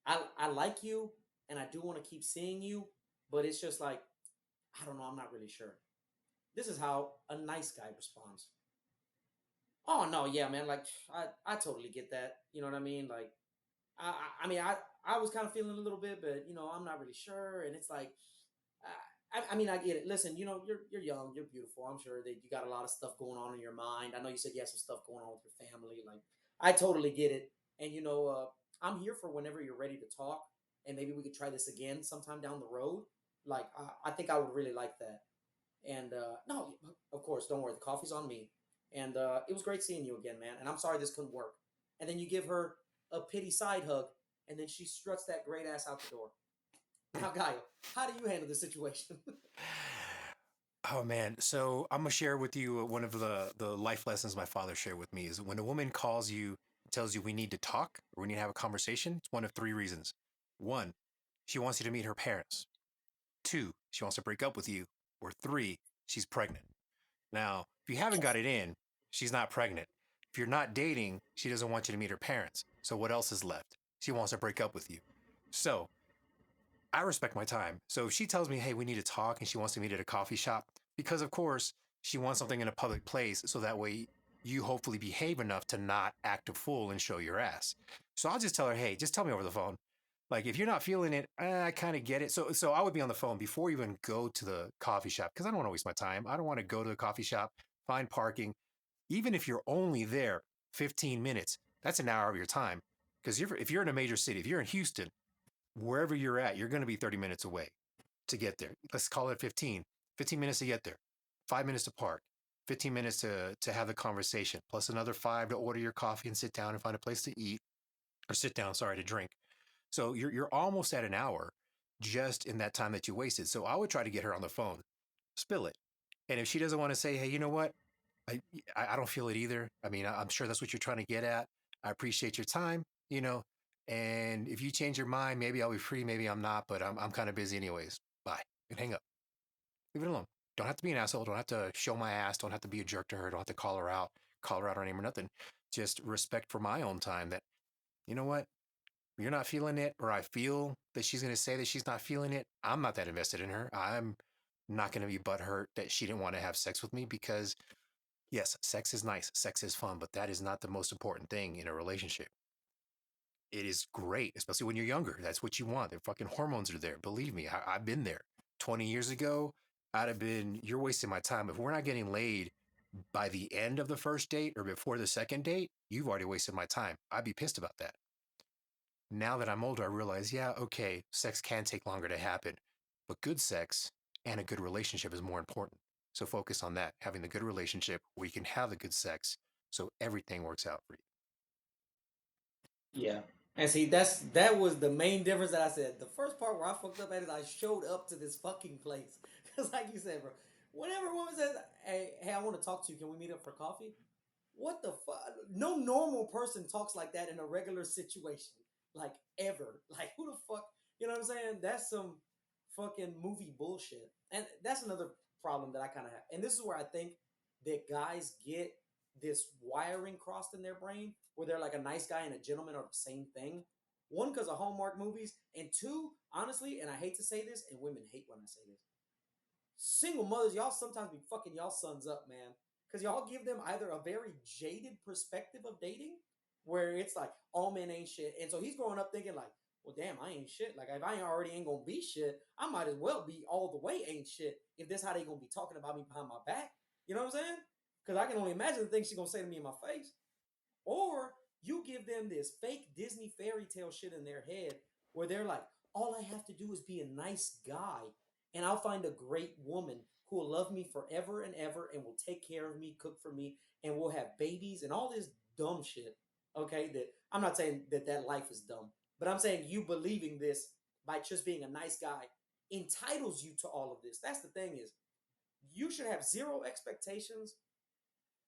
I like you and I do want to keep seeing you, but it's just like I don't know. I'm not really sure. This is how a nice guy responds. Oh no, yeah, man. Like I totally get that. You know what I mean? Like I mean I was kind of feeling a little bit, but I'm not really sure. And it's like I mean I get it. Listen, you're young, you're beautiful. I'm sure that you got a lot of stuff going on in your mind. I know you said you have some stuff going on with your family. Like I totally get it. And I'm here for whenever you're ready to talk, and maybe we could try this again sometime down the road. Like I think I would really like that. And no, of course, don't worry. The coffee's on me. And it was great seeing you again, man. And I'm sorry this couldn't work. And then you give her a pity side hug, and then she struts that great ass out the door. Now, Gaia, how do you handle this situation? Oh man, so I'm gonna share with you one of the life lessons my father shared with me is when a woman calls you, tells you we need to talk or we need to have a conversation, it's one of three reasons. One, she wants you to meet her parents. Two, she wants to break up with you. Or three, she's pregnant. Now, if you haven't got it in, she's not pregnant. If you're not dating, she doesn't want you to meet her parents. So what else is left? She wants to break up with you. So I respect my time. So if she tells me, hey, we need to talk and she wants to meet at a coffee shop, because of course she wants something in a public place so that way you hopefully behave enough to not act a fool and show your ass. So I'll just tell her, hey, just tell me over the phone. Like if you're not feeling it, I kind of get it. So I would be on the phone before you even go to the coffee shop because I don't want to waste my time. I don't want to go to the coffee shop, find parking, even if you're only there 15 minutes, that's an hour of your time. Because if you're in a major city, if you're in Houston, wherever you're at, you're going to be 30 minutes away to get there. Let's call it 15 minutes to get there, 5 minutes to park, 15 minutes to have the conversation, plus another 5 to order your coffee and sit down and find a place to eat or sit down, sorry, to drink. So you're almost at an hour just in that time that you wasted. So I would try to get her on the phone, spill it. And if she doesn't want to say, hey, you know what? I I don't feel it either. I mean, I'm sure that's what you're trying to get at. I appreciate your time, and if you change your mind, maybe I'll be free, maybe I'm not, but I'm kind of busy anyways. Bye. And hang up. Leave it alone. Don't have to be an asshole. Don't have to show my ass. Don't have to be a jerk to her. Don't have to call her out her name or nothing. Just respect for my own time that, you know what? You're not feeling it, or I feel that she's going to say that she's not feeling it. I'm not that invested in her. I'm not going to be butthurt that she didn't want to have sex with me because, yes, sex is nice. Sex is fun, but that is not the most important thing in a relationship. It is great, especially when you're younger. That's what you want. The fucking hormones are there. Believe me, I've been there. 20 years ago, I'd have been, you're wasting my time. If we're not getting laid by the end of the first date or before the second date, you've already wasted my time. I'd be pissed about that. Now that I'm older, I realize, yeah, okay, sex can take longer to happen, but good sex and a good relationship is more important. So focus on that, having the good relationship where you can have the good sex so everything works out for you. Yeah. And see, that was the main difference that I said. The first part where I fucked up at is I showed up to this fucking place. Because like you said, bro, whenever a woman says, hey, I want to talk to you, can we meet up for coffee? What the fuck? No normal person talks like that in a regular situation. Like, ever. Like, who the fuck? You know what I'm saying? That's some fucking movie bullshit. And that's another problem that I kind of have. And this is where I think that guys get this wiring crossed in their brain where they're like a nice guy and a gentleman are the same thing. One, because of Hallmark movies. And two, honestly, and I hate to say this, and women hate when I say this, single mothers, y'all sometimes be fucking y'all sons up, man. Because y'all give them either a very jaded perspective of dating, where it's like, all men ain't shit. And so he's growing up thinking like, well, damn, I ain't shit. Like, if I ain't gonna be shit, I might as well be all the way ain't shit if this how they gonna be talking about me behind my back. You know what I'm saying? Because I can only imagine the things she's gonna say to me in my face. Or you give them this fake Disney fairy tale shit in their head where they're like, all I have to do is be a nice guy and I'll find a great woman who will love me forever and ever and will take care of me, cook for me, and we'll have babies and all this dumb shit. Okay, that I'm not saying that life is dumb, but I'm saying you believing this by just being a nice guy entitles you to all of this. That's the thing is, you should have zero expectations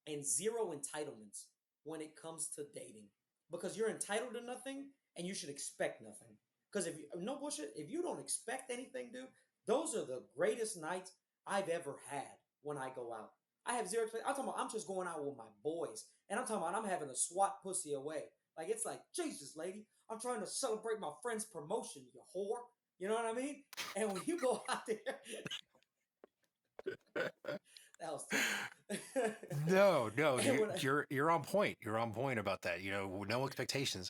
and zero entitlements when it comes to dating because you're entitled to nothing and you should expect nothing. Because if you, no bullshit, if you don't expect anything, dude, those are the greatest nights I've ever had when I go out. I have zero expectations. I'm talking about I'm just going out with my boys, and I'm talking about I'm having to swat pussy away. Like it's like Jesus, lady, I'm trying to celebrate my friend's promotion, you whore. You know what I mean? And when you go out there, that was tough. No, And when you're on point. You're on point about that. No expectations,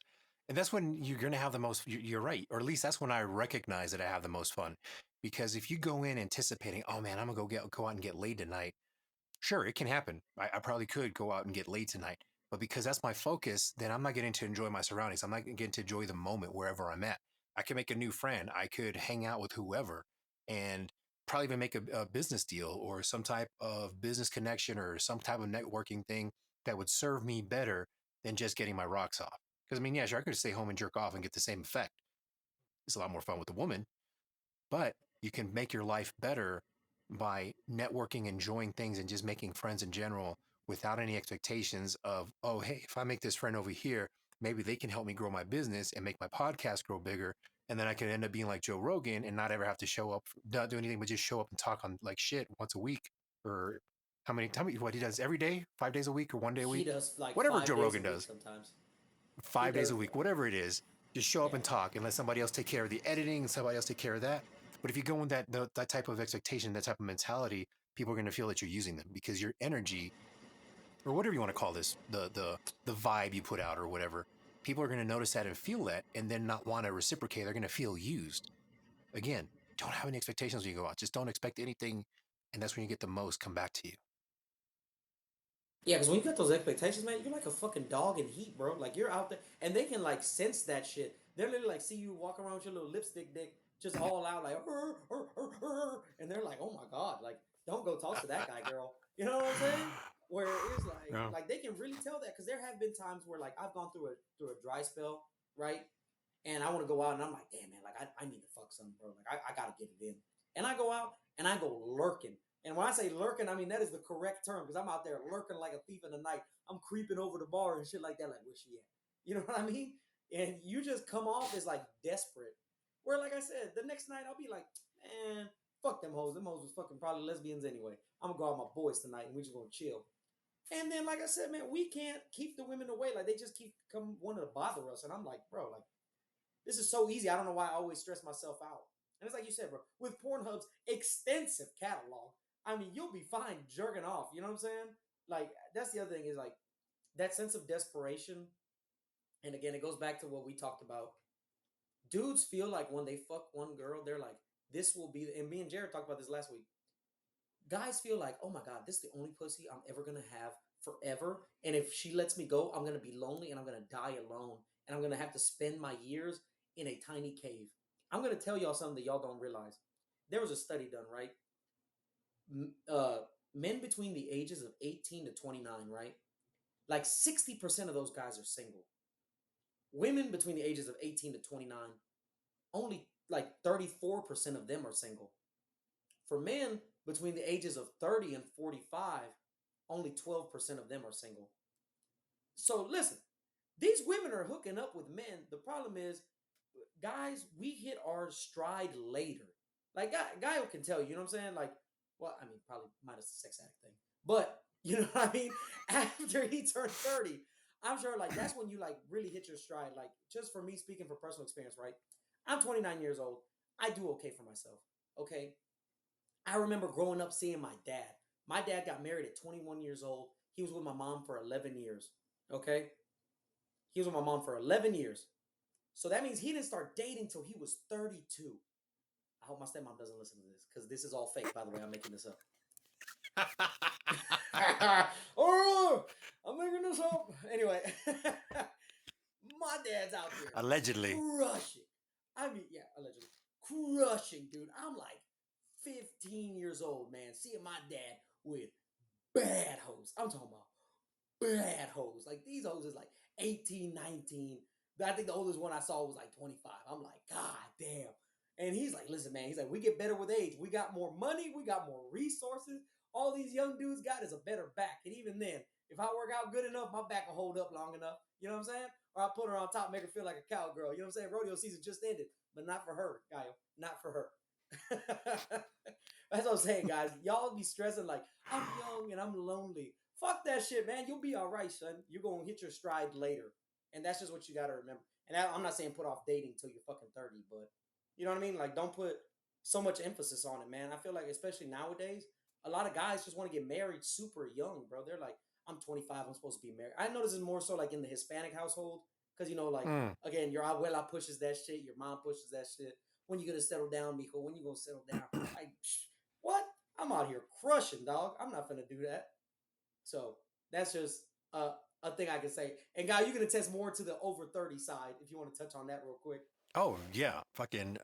and that's when you're gonna have the most. You're right, or at least that's when I recognize that I have the most fun. Because if you go in anticipating, oh man, I'm gonna go out and get laid tonight. Sure, it can happen. I probably could go out and get laid tonight, but because that's my focus, then I'm not getting to enjoy my surroundings. I'm not getting to enjoy the moment wherever I'm at. I could make a new friend. I could hang out with whoever, and probably even make a business deal or some type of business connection or some type of networking thing that would serve me better than just getting my rocks off. Because I mean, yeah, sure, I could stay home and jerk off and get the same effect. It's a lot more fun with a woman, but you can make your life better by networking, enjoying things, and just making friends in general without any expectations of, oh, hey, if I make this friend over here, maybe they can help me grow my business and make my podcast grow bigger. And then I can end up being like Joe Rogan and not ever have to show up, not do anything, but just show up and talk on like shit once a week or what he does every day, 5 days a week or one day a he week, does like whatever five Joe days a Rogan week does, sometimes. He 5 days does a week, whatever it is, just show up yeah. and talk and let somebody else take care of the editing and somebody else take care of that. But if you go in that type of expectation, that type of mentality, people are going to feel that you're using them because your energy or whatever you want to call this, the vibe you put out or whatever, people are going to notice that and feel that and then not want to reciprocate. They're going to feel used. Again, don't have any expectations when you go out. Just don't expect anything. And that's when you get the most come back to you. Yeah, because when you got those expectations, man, you're like a fucking dog in heat, bro. Like you're out there, and they can like sense that shit. They're literally like see you walk around with your little lipstick dick just all out like, and they're like, oh my god, like don't go talk to that guy, girl. You know what I'm saying? Where it's Yeah. like they can really tell that because there have been times where like I've gone through a dry spell, right? And I want to go out and I'm like, damn man, like I need to fuck something, bro. Like I gotta get it in. And I go out and I go lurking. And when I say lurking, I mean that is the correct term because I'm out there lurking like a thief in the night. I'm creeping over the bar and shit like that, like where's she at? You know what I mean? And you just come off as like desperate. Where like I said, the next night I'll be like, man, fuck them hoes. Them hoes was fucking probably lesbians anyway. I'm gonna go out with my boys tonight and we just gonna chill. And then, like I said, man, we can't keep the women away. Like they just keep come wanting to bother us. And I'm like, bro, like this is so easy. I don't know why I always stress myself out. And it's like you said, bro, with Pornhub's extensive catalog, I mean, you'll be fine jerking off. You know what I'm saying? Like, that's the other thing is like that sense of desperation. And again, it goes back to what we talked about. Dudes feel like when they fuck one girl, they're like, this will be, and me and Jared talked about this last week. Guys feel like, oh my God, this is the only pussy I'm ever going to have forever. And if she lets me go, I'm going to be lonely and I'm going to die alone. And I'm going to have to spend my years in a tiny cave. I'm going to tell y'all something that y'all don't realize. There was a study done, right? Uh, Men between the ages of 18 to 29, right? Like 60% of those guys are single. Women between the ages of 18 to 29, only like 34% of them are single. For men between the ages of 30 and 45, only 12% of them are single. So listen, these women are hooking up with men. The problem is, guys, we hit our stride later. Like, guy can tell you, you know what I'm saying? Like, well, I mean, probably minus the sex addict thing. But, you know what I mean? After he turned 30, I'm sure, like, that's when you, like, really hit your stride. Like, just for me speaking for personal experience, right? I'm 29 years old. I do okay for myself, okay? I remember growing up seeing my dad. My dad got married at 21 years old. He was with my mom for 11 years. Okay? He was with my mom for 11 years. So that means he didn't start dating till he was 32. I hope my stepmom doesn't listen to this because this is all fake, by the way. I'm making this up. Oh, I'm making this up. Anyway, my dad's out there Allegedly. crushing. I mean, yeah, allegedly. Crushing, dude. I'm like 15 years old, man, seeing my dad with bad hoes. I'm talking about bad hoes. Like these hoes is like 18, 19. I think the oldest one I saw was like 25. I'm like, God damn. And he's like, listen, man, he's like, we get better with age. We got more money. We got more resources. All these young dudes got is a better back. And even then, if I work out good enough, my back will hold up long enough. You know what I'm saying? Or I put her on top, make her feel like a cowgirl. You know what I'm saying? Rodeo season just ended, but not for her, Kyle. Not for her. That's what I'm saying, guys. Y'all be stressing like, I'm young and I'm lonely. Fuck that shit, man. You'll be all right, son. You're going to hit your stride later. And that's just what you got to remember. And I'm not saying put off dating until you're fucking 30, but you know what I mean? Like, don't put so much emphasis on it, man. I feel like, especially nowadays, a lot of guys just want to get married super young, bro. They're like, I'm 25, I'm supposed to be married. I know this is more so like in the Hispanic household, because, you know, like, Mm. again, your abuela pushes that shit, your mom pushes that shit. When you gonna settle down, Miko? When you gonna settle down? Like, what? I'm out here crushing, dog. I'm not gonna do that. So that's just a thing I can say. And guy, you can attest more to the over 30 side if you want to touch on that real quick. Oh yeah, fucking.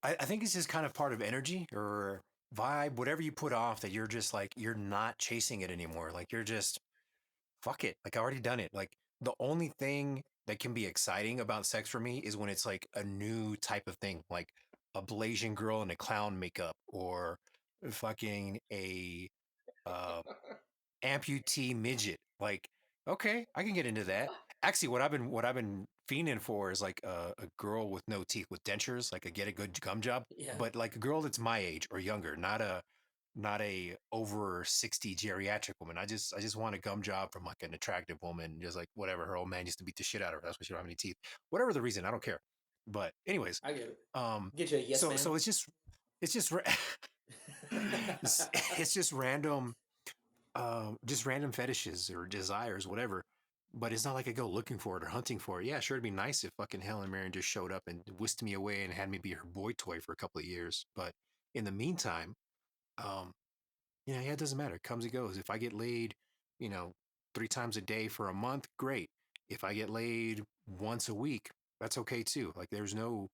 I think it's just kind of part of energy or vibe, whatever you put off that you're just like you're not chasing it anymore. Like you're just fuck it. Like I already done it. Like the only thing that can be exciting about sex for me is when it's like a new type of thing, like a Blasian girl in a clown makeup or fucking a uh amputee midget. Like, okay, I can get into that. Actually, what I've been fiending for is like a girl with no teeth with dentures, like a get a good gum job, Yeah, but like a girl that's my age or younger, not a over 60 geriatric woman. I just want a gum job from like an attractive woman, just like whatever her old man used to beat the shit out of her. That's why she don't have any teeth. Whatever the reason, I don't care. But anyways, I get it. um, Get you a yes so man. so it's just it's just random fetishes or desires, whatever. But it's not like I go looking for it or hunting for it. Yeah, sure, it'd be nice if fucking Helen Mirren just showed up and whisked me away and had me be her boy toy for a couple of years. But in the meantime, um, Yeah, it doesn't matter. It comes and goes. If I get laid, you know, 3 times a day for a month, great. If I get laid once a week, that's okay too. Like there's no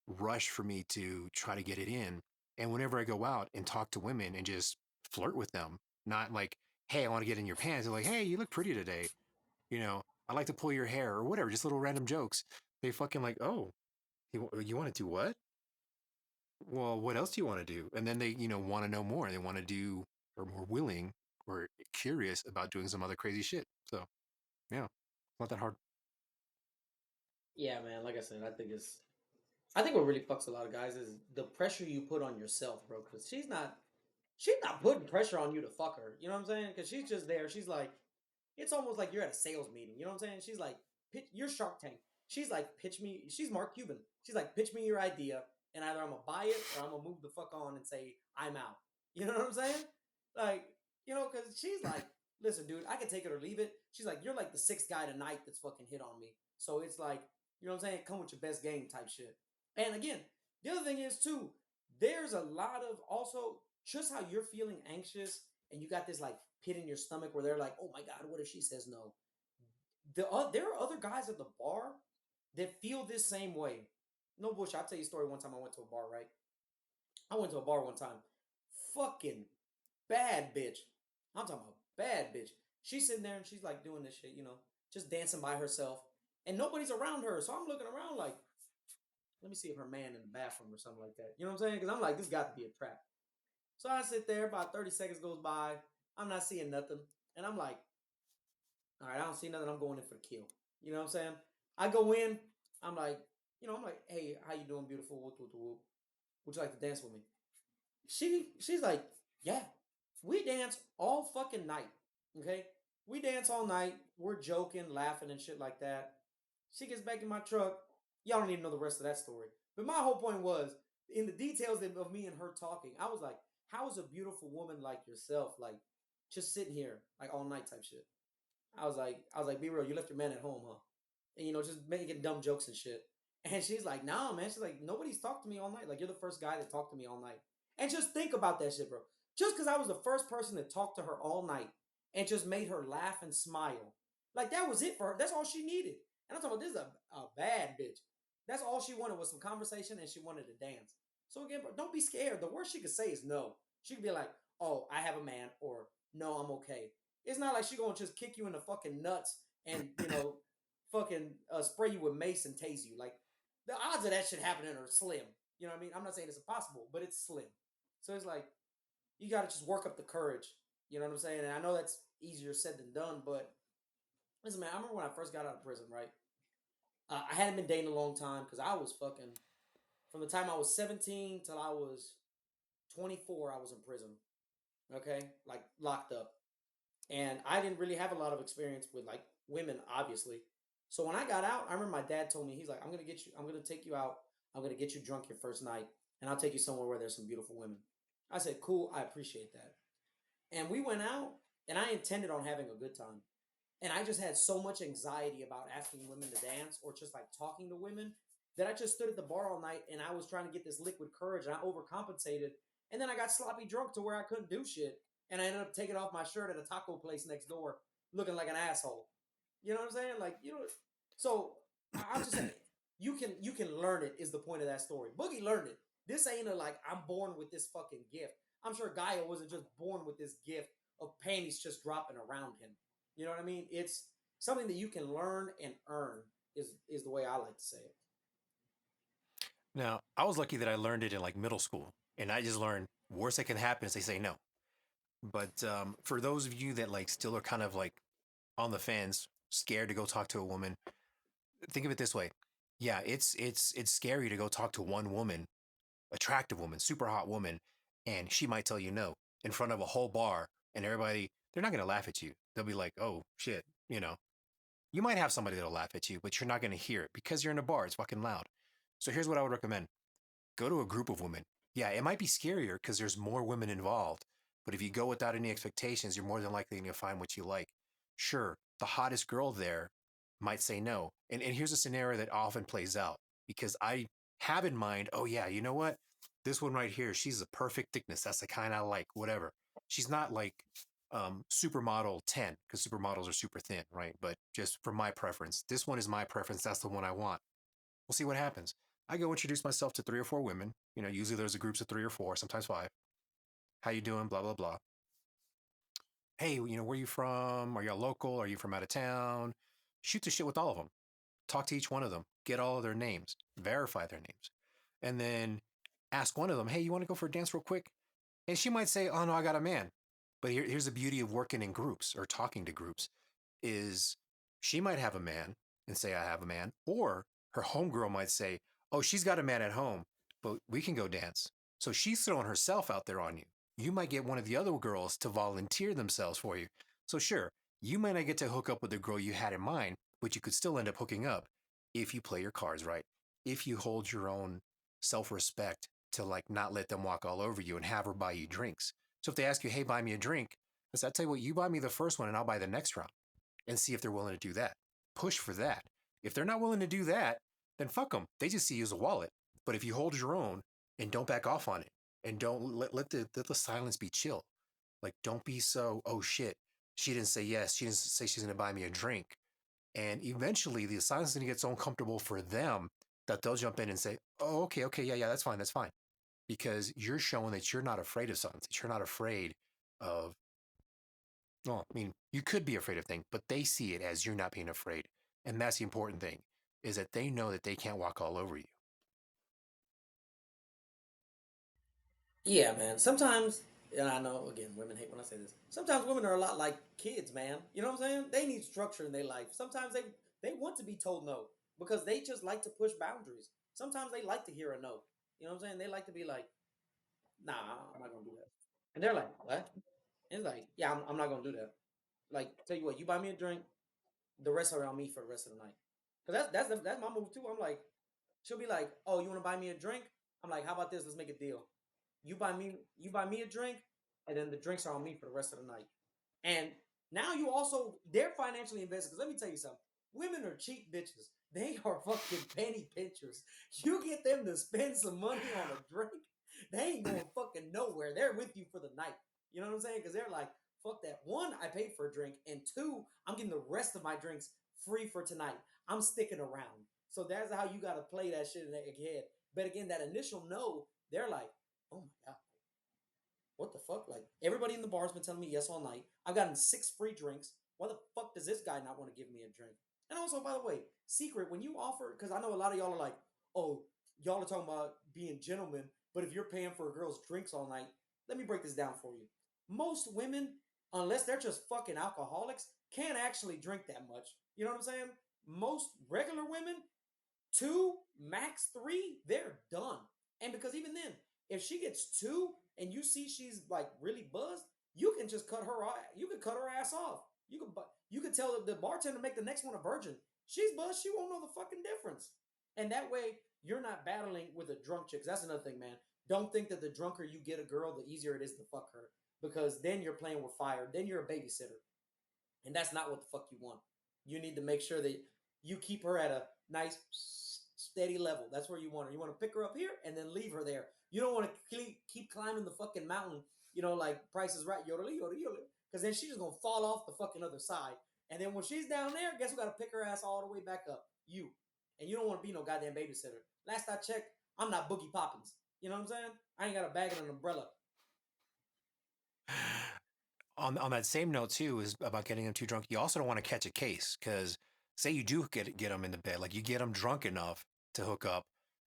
rush for me to try to get it in. And whenever I go out and talk to women and just flirt with them, not like, hey, I want to get in your pants. They're like, hey, you look pretty today. You know, I like to pull your hair or whatever, just little random jokes. They fucking like, oh, you want to do what? Well, what else do you want to do? And then they, want to know more. They want to do or more willing or curious about doing some other crazy shit. So, yeah, not that hard. Yeah, man. Like I said, I think what really fucks a lot of guys is the pressure you put on yourself, bro. Because she's not putting pressure on you to fuck her. You know what I'm saying? Because she's just there. She's like, it's almost like you're at a sales meeting. You know what I'm saying? She's like, you're Shark Tank. She's like, pitch me. She's Mark Cuban. She's like, pitch me your idea, and either I'm gonna buy it or I'm gonna move the fuck on and say I'm out. You know what I'm saying? Like, because she's like, listen, dude, I can take it or leave it. She's like, you're like the sixth guy tonight that's fucking hit on me. So it's like, you know what I'm saying? Come with your best game type shit. And again, the other thing is too, there's a lot of also just how you're feeling anxious and you got this like pit in your stomach where they're like, oh my God, what if she says no? There are other guys at the bar that feel this same way. No bullshit. I'll tell you a story. One time I went to a bar, right? I went to a bar one time. Fucking bad bitch. I'm talking about bad bitch. She's sitting there and she's like doing this shit, just dancing by herself. And nobody's around her. So I'm looking around like, let me see if her man in the bathroom or something like that. You know what I'm saying? Because I'm like, this got to be a trap. So I sit there, about 30 seconds goes by. I'm not seeing nothing. And I'm like, all right, I don't see nothing. I'm going in for the kill. You know what I'm saying? I go in. I'm like, hey, how you doing, beautiful? Whoop, whoop, whoop. Would you like to dance with me? She's like, yeah. We dance all fucking night. Okay? We dance all night. We're joking, laughing, and shit like that. She gets back in my truck. Y'all don't even know the rest of that story. But my whole point was, in the details of me and her talking, I was like, how is a beautiful woman like yourself, like, just sitting here, like, all night type shit? I was like, be real, you left your man at home, huh? And, just making dumb jokes and shit. And she's like, nah, man. She's like, nobody's talked to me all night. Like, you're the first guy that talked to me all night. And just think about that shit, bro. Just because I was the first person that talked to her all night and just made her laugh and smile. Like, that was it for her. That's all she needed. And I'm talking about, this is a bad bitch. That's all she wanted was some conversation and she wanted to dance. So again, bro, don't be scared. The worst she could say is no. She could be like, oh, I have a man, or no, I'm okay. It's not like she gonna just kick you in the fucking nuts and, fucking spray you with mace and tase you. Like, the odds of that shit happening are slim. You know what I mean? I'm not saying it's impossible, but it's slim. So it's like, you gotta just work up the courage. You know what I'm saying? And I know that's easier said than done, but listen, man, I remember when I first got out of prison, right? I hadn't been dating a long time because I was fucking, from the time I was 17 till I was 24, I was in prison. Okay? Like, locked up. And I didn't really have a lot of experience with like women, obviously. So when I got out, I remember my dad told me, he's like, I'm gonna take you out, I'm gonna get you drunk your first night, and I'll take you somewhere where there's some beautiful women. I said, cool, I appreciate that. And we went out, and I intended on having a good time. And I just had so much anxiety about asking women to dance or just like talking to women that I just stood at the bar all night and I was trying to get this liquid courage and I overcompensated. And then I got sloppy drunk to where I couldn't do shit. And I ended up taking off my shirt at a taco place next door looking like an asshole. You know what I'm saying? Like, so I'm just saying, you can learn it is the point of that story. Boogie learned it. This ain't a like, I'm born with this fucking gift. I'm sure Gaia wasn't just born with this gift of panties just dropping around him. You know what I mean? It's something that you can learn and earn is the way I like to say it. Now, I was lucky that I learned it in like middle school, and I just learned worst that can happen is they say no. But for those of you that like still are kind of like on the fence, scared to go talk to a woman, think of it this way. Yeah, it's scary to go talk to one woman, attractive woman, super hot woman, and she might tell you no in front of a whole bar, and everybody, they're not gonna laugh at you. They'll be like, oh shit, you know. You might have somebody that'll laugh at you, but you're not gonna hear it because you're in a bar. It's fucking loud. So here's what I would recommend: go to a group of women. Yeah, it might be scarier because there's more women involved, but if you go without any expectations, you're more than likely going to find what you like. Sure, the hottest girl there might say no. And here's a scenario that often plays out because I have in mind, oh, yeah, you know what? This one right here, she's the perfect thickness. That's the kind I like, whatever. she's not like supermodel 10 because supermodels are super thin, right? But just for my preference, this one is my preference. That's the one I want. We'll see what happens. I go introduce myself to 3 or 4 women. You know, usually there's a groups of 3 or 4, sometimes 5. How you doing? Blah blah blah. Hey, you know, where you from? Are y'all local? Are you from out of town? Shoot the shit with all of them. Talk to each one of them. Get all of their names. Verify their names, and then ask one of them, "Hey, you want to go for a dance real quick?" And she might say, "Oh no, I got a man." But here's the beauty of working in groups or talking to groups is she might have a man and say, I have a man. Or her homegirl might say, oh, she's got a man at home, but we can go dance. So she's throwing herself out there on you. You might get one of the other girls to volunteer themselves for you. So sure, you might not get to hook up with the girl you had in mind, but you could still end up hooking up if you play your cards right. If you hold your own self-respect to like not let them walk all over you and have her buy you drinks. So if they ask you, hey, buy me a drink, I said, I'll tell you what, you buy me the first one and I'll buy the next round and see if they're willing to do that. Push for that. If they're not willing to do that, then fuck them. They just see you as a wallet. But if you hold your own and don't back off on it and don't let the silence be chill, like don't be so, oh shit, she didn't say yes. She didn't say she's going to buy me a drink. And eventually the silence is going to get so uncomfortable for them that they'll jump in and say, oh, okay, yeah, that's fine. Because you're showing that you're not afraid of something, that you're not afraid of, well, I mean, you could be afraid of things, but they see it as you're not being afraid. And that's the important thing, is that they know that they can't walk all over you. Yeah, man. Sometimes, and I know again, women hate when I say this. Sometimes women are a lot like kids, man. You know what I'm saying? They need structure in their life. Sometimes they want to be told no because they just like to push boundaries. Sometimes they like to hear a no. You know what I'm saying? They like to be like, nah, I'm not gonna do that. And they're like, what? And it's like, yeah, I'm not gonna do that. Like, tell you what, you buy me a drink, the rest are on me for the rest of the night. Cause that's my move too. I'm like, she'll be like, oh, you want to buy me a drink? I'm like, how about this? Let's make a deal. You buy me a drink, and then the drinks are on me for the rest of the night. And now you also they're financially invested. Because let me tell you something, women are cheap bitches. They are fucking penny pinchers. You get them to spend some money on a drink, they ain't going fucking nowhere. They're with you for the night. You know what I'm saying? Because they're like, fuck that. One, I paid for a drink, and two, I'm getting the rest of my drinks free for tonight. I'm sticking around. So that's how you got to play that shit in their head. But again, that initial no, they're like, oh my god, what the fuck? Like everybody in the bar's been telling me yes all night. I've gotten 6 free drinks. Why the fuck does this guy not want to give me a drink? And also, by the way, secret when you offer, because I know a lot of y'all are like, oh, y'all are talking about being gentlemen, but if you're paying for a girl's drinks all night, let me break this down for you. Most women, unless they're just fucking alcoholics, can't actually drink that much. You know what I'm saying? Most regular women, 2, max 3, they're done. And because even then, if she gets 2 and you see she's like really buzzed, you can just cut her off. You can cut her ass off. You could tell the bartender to make the next one a virgin. She's buzzed. She won't know the fucking difference. And that way, you're not battling with a drunk chick. That's another thing, man. Don't think that the drunker you get a girl, the easier it is to fuck her. Because then you're playing with fire. Then you're a babysitter. And that's not what the fuck you want. You need to make sure that you keep her at a nice steady level. That's where you want her. You want to pick her up here and then leave her there. You don't want to keep climbing the fucking mountain, like Price is Right, yodel, yodel, yodel. Because then she's just going to fall off the fucking other side. And then when she's down there, guess who got to pick her ass all the way back up? You. And you don't want to be no goddamn babysitter. Last I checked, I'm not Boogie Poppins. You know what I'm saying? I ain't got a bag and an umbrella. On that same note too is about getting them too drunk. You also don't want to catch a case because say you do get them in the bed, like you get them drunk enough to hook up.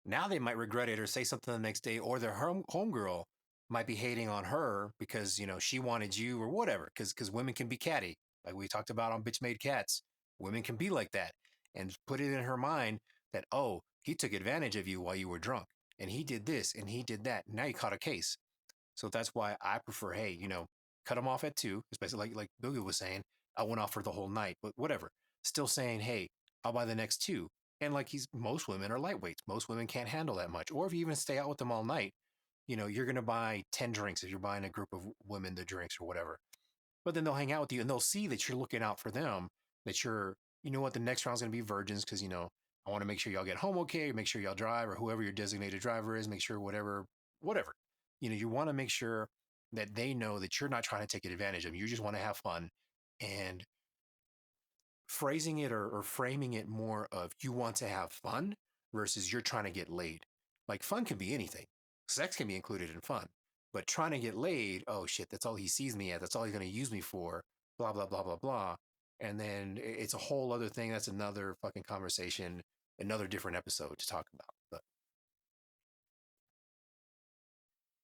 Now they might regret it or say something the next day, or their homegirl might be hating on her because she wanted you or whatever. Because women can be catty, like we talked about on Bitch Made Cats. Women can be like that and put it in her mind that, oh, he took advantage of you while you were drunk and he did this and he did that. Now you caught a case. So that's why I prefer, hey, cut them off at 2, especially like Boogie was saying. I went off for the whole night, but whatever. Still saying, hey, I'll buy the next 2. And like most women are lightweights. Most women can't handle that much. Or if you even stay out with them all night, you're going to buy 10 drinks if you're buying a group of women the drinks or whatever. But then they'll hang out with you and they'll see that you're looking out for them, that you're, what, the next round's going to be virgins because, I want to make sure y'all get home okay, make sure y'all drive or whoever your designated driver is, make sure whatever. You want to make sure that they know that you're not trying to take advantage of. You just want to have fun, and phrasing it or framing it more of you want to have fun versus you're trying to get laid. Like fun can be anything. Sex can be included in fun. But trying to get laid, oh shit, that's all he sees me at. That's all he's going to use me for. Blah, blah, blah, blah, blah. And then it's a whole other thing. That's another fucking conversation, another different episode to talk about. But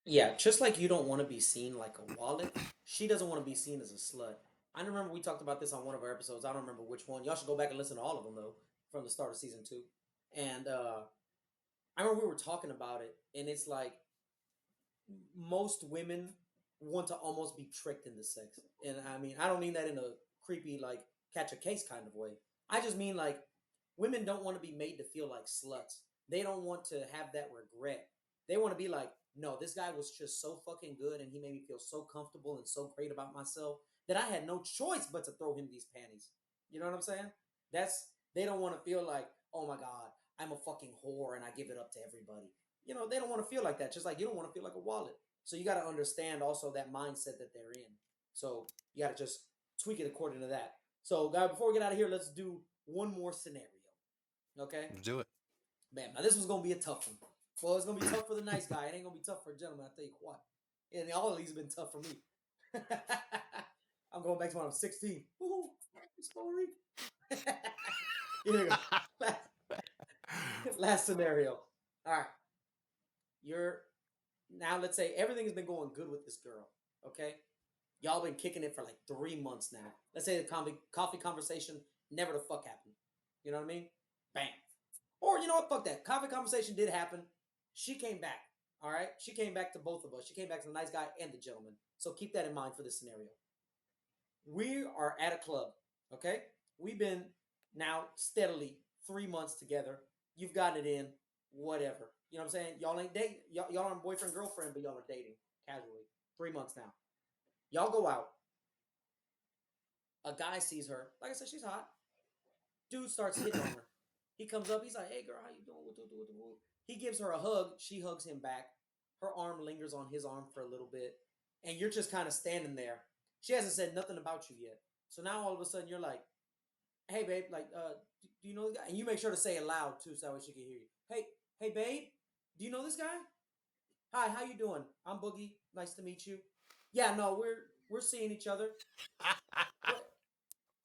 Yeah, just like you don't want to be seen like a wallet, she doesn't want to be seen as a slut. I remember we talked about this on one of our episodes. I don't remember which one. Y'all should go back and listen to all of them though, from the start of season 2. And I remember we were talking about it, and it's like most women want to almost be tricked into sex. And I mean, I don't mean that in a creepy, like, catch a case kind of way. I just mean, like, women don't want to be made to feel like sluts. They don't want to have that regret. They want to be like, no, this guy was just so fucking good and he made me feel so comfortable and so great about myself that I had no choice but to throw him these panties. You know what I'm saying? They don't want to feel like, oh my God, I'm a fucking whore and I give it up to everybody. They don't want to feel like that. Just like you don't want to feel like a wallet. So you got to understand also that mindset that they're in. So you got to just tweak it according to that. So, guys, before we get out of here, let's do one more scenario. Okay? do it. Man, now this was going to be a tough one. Well, it's going to be tough for the nice guy. It ain't going to be tough for a gentleman, I'll tell you what. And all of these have been tough for me. I'm going back to when I was 16. Woo-hoo, story. Here we go. Last scenario. All right. Now let's say everything has been going good with this girl. Okay? Y'all been kicking it for like 3 months now. Let's say the coffee conversation never the fuck happened. You know what I mean? Bam. Or you know what? Fuck that. Coffee conversation did happen. She came back. All right? She came back to both of us. She came back to the nice guy and the gentleman. So keep that in mind for this scenario. We are at a club. Okay? We've been now steadily 3 months together. You've gotten it in. Whatever. You know what I'm saying? Y'all ain't dating. Y'all aren't boyfriend, girlfriend, but y'all are dating casually. 3 months now. Y'all go out. A guy sees her. Like I said, she's hot. Dude starts hitting on her. He comes up. He's like, "Hey, girl, how you doing?" He gives her a hug. She hugs him back. Her arm lingers on his arm for a little bit. And you're just kind of standing there. She hasn't said nothing about you yet. So now all of a sudden you're like, "Hey, babe, like, do you know this guy?" And you make sure to say it loud, too, so that way she can hear you. Hey, babe, do you know this guy? Hi, how you doing? I'm Boogie. Nice to meet you. Yeah, no, we're seeing each other.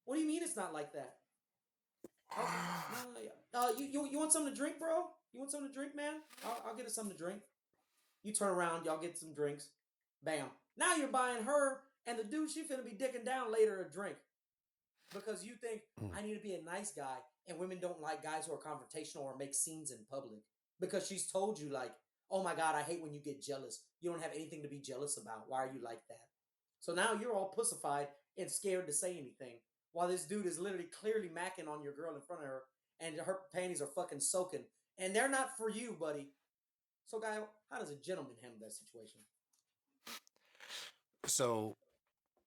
What do you mean it's not like that? Oh, you want something to drink, bro? You want something to drink, man? I'll get us something to drink. You turn around, y'all get some drinks. Bam. Now you're buying her and the dude she finna be dicking down later a drink. Because you think, I need to be a nice guy, and women don't like guys who are confrontational or make scenes in public. Because she's told you, like, oh my God, I hate when you get jealous. You don't have anything to be jealous about. Why are you like that? So now you're all pussified and scared to say anything. While this dude is literally clearly macking on your girl in front of her, and her panties are fucking soaking. And they're not for you, buddy. So, guy, how does a gentleman handle that situation? So,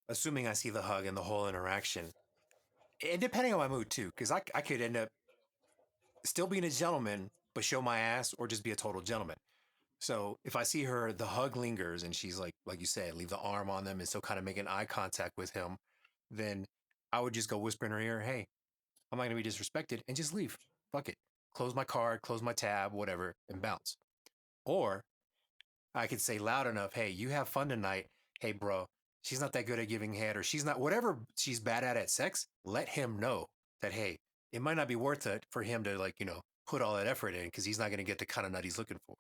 assuming I see the hug and the whole interaction, and depending on my mood too, because I could end up still being a gentleman, but show my ass or just be a total gentleman. So if I see her, the hug lingers and she's like you said, leave the arm on them and still kind of making eye contact with him, then I would just go whisper in her ear, hey, I'm not going to be disrespected and just leave. Fuck it. Close my card, close my tab, whatever, and bounce. Or I could say loud enough, hey, you have fun tonight. Hey, bro, she's not that good at giving head or she's not, whatever she's bad at sex, let him know that, hey, it might not be worth it for him to put all that effort in because he's not going to get the kind of nut he's looking for.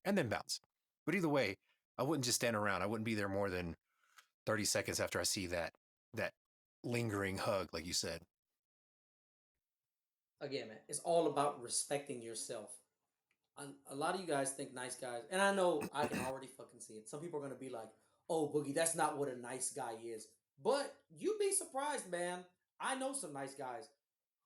And then bounce. But either way, I wouldn't just stand around. I wouldn't be there more than 30 seconds after I see that lingering hug, like you said. Again, man, it's all about respecting yourself. A lot of you guys think nice guys, and I know I can already fucking see it. Some people are gonna be like, "Oh, Boogie, that's not what a nice guy is." But you'd be surprised, man. I know some nice guys,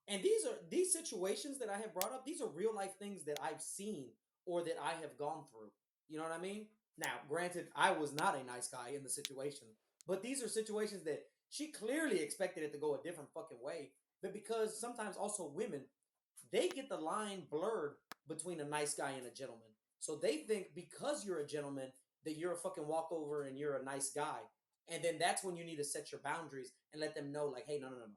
and these situations that I have brought up. These are real life things that I've seen or that I have gone through. You know what I mean? Now, granted, I was not a nice guy in the situation, but these are situations that she clearly expected it to go a different fucking way. But because sometimes also women, they get the line blurred between a nice guy and a gentleman. So they think because you're a gentleman, that you're a fucking walkover and you're a nice guy. And then that's when you need to set your boundaries and let them know, like, hey, no, no, no, no.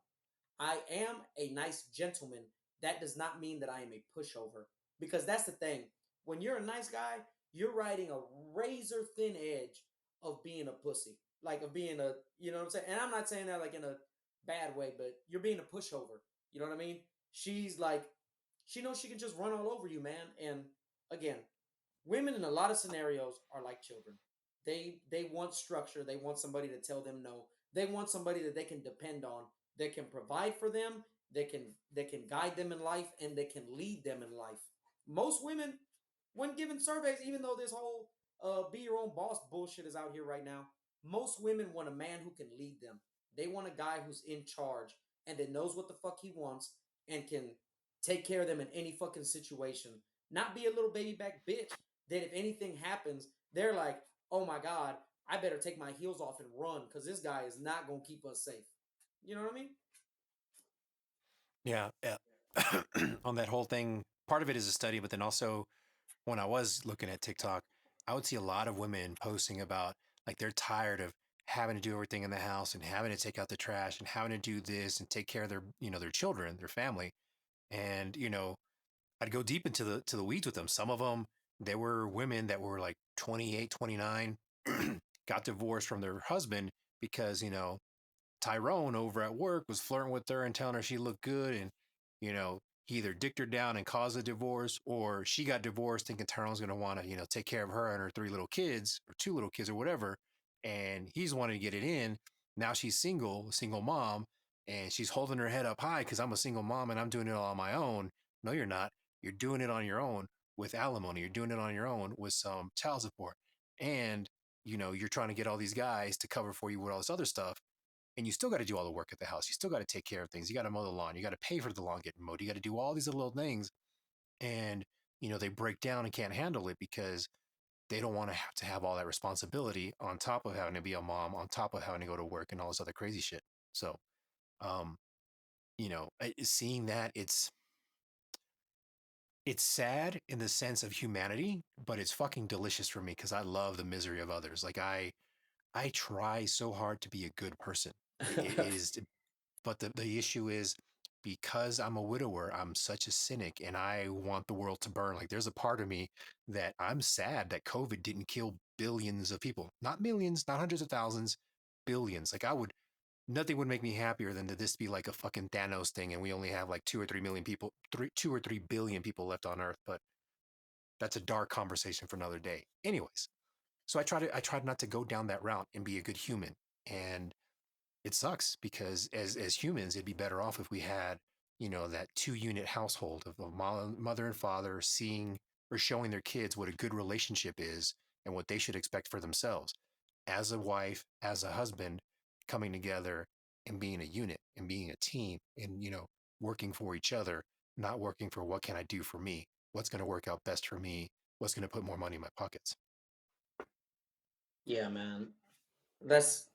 I am a nice gentleman. That does not mean that I am a pushover. Because that's the thing. When you're a nice guy, you're riding a razor thin edge of being a pussy. Like of being a, you know what I'm saying? And I'm not saying that like in a bad way, but you're being a pushover. You know what I mean? She's like, she knows she can just run all over you, man. And again, women in a lot of scenarios are like children. They want structure. They want somebody to tell them no. They want somebody that they can depend on, that can provide for them, that can guide them in life, and that can lead them in life. Most women, when given surveys, even though this whole be your own boss bullshit is out here right now, most women want a man who can lead them. They want a guy who's in charge and that knows what the fuck he wants and can take care of them in any fucking situation. Not be a little baby back bitch that if anything happens, they're like, oh my God, I better take my heels off and run because this guy is not going to keep us safe. You know what I mean? Yeah, yeah. On that whole thing, part of it is a study, but then also when I was looking at TikTok, I would see a lot of women posting about like they're tired of having to do everything in the house and having to take out the trash and having to do this and take care of their, their children, their family. And, I'd go deep into the weeds with them. Some of them, they were women that were like 28, 29, got divorced from their husband because, Tyrone over at work was flirting with her and telling her she looked good. And, he either dicked her down and caused a divorce, or she got divorced thinking Tyrone's going to want to, take care of her and her three little kids or two little kids or whatever. And he's wanting to get it in. Now she's single, single mom, and she's holding her head up high because I'm a single mom and I'm doing it all on my own. No, you're not. You're doing it on your own with alimony. You're doing it on your own with some child support. And, you're trying to get all these guys to cover for you with all this other stuff, and you still got to do all the work at the house. You still got to take care of things. You got to mow the lawn. You got to pay for the lawn getting mowed. You got to do all these little things. And, they break down and can't handle it because they don't want to have all that responsibility on top of having to be a mom, on top of having to go to work and all this other crazy shit. So, um, seeing that, it's sad in the sense of humanity, but it's fucking delicious for me because I love the misery of others. Like I try so hard to be a good person. It is, but the issue is because I'm a widower, I'm such a cynic and I want the world to burn. Like there's a part of me that I'm sad that COVID didn't kill billions of people. Not millions, not hundreds of thousands, billions. Like nothing would make me happier than to this be like a fucking Thanos thing and we only have like 2 or 3 million people, 2 or 3 billion people left on Earth. But that's a dark conversation for another day. Anyways, so I tried not to go down that route and be a good human. And it sucks because as humans, it'd be better off if we had, that 2 unit household of a mother and father seeing or showing their kids what a good relationship is and what they should expect for themselves as a wife, as a husband, coming together and being a unit and being a team and, working for each other, not working for what can I do for me? What's going to work out best for me? What's going to put more money in my pockets? Yeah, man. That's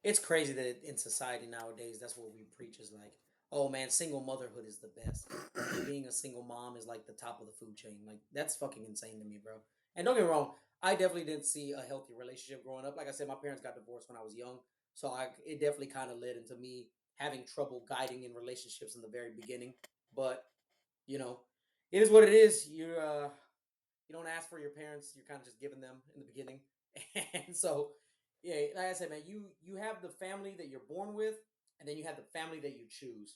it's crazy that in society nowadays, that's what we preach is like, oh man, single motherhood is the best. Like being a single mom is like the top of the food chain. Like that's fucking insane to me, bro. And don't get me wrong, I definitely didn't see a healthy relationship growing up. Like I said, my parents got divorced when I was young, so it definitely kind of led into me having trouble guiding in relationships in the very beginning. But you know, it is what it is. You don't ask for your parents; you're kind of just giving them in the beginning, and so yeah, like I said, man, you have the family that you're born with, and then you have the family that you choose,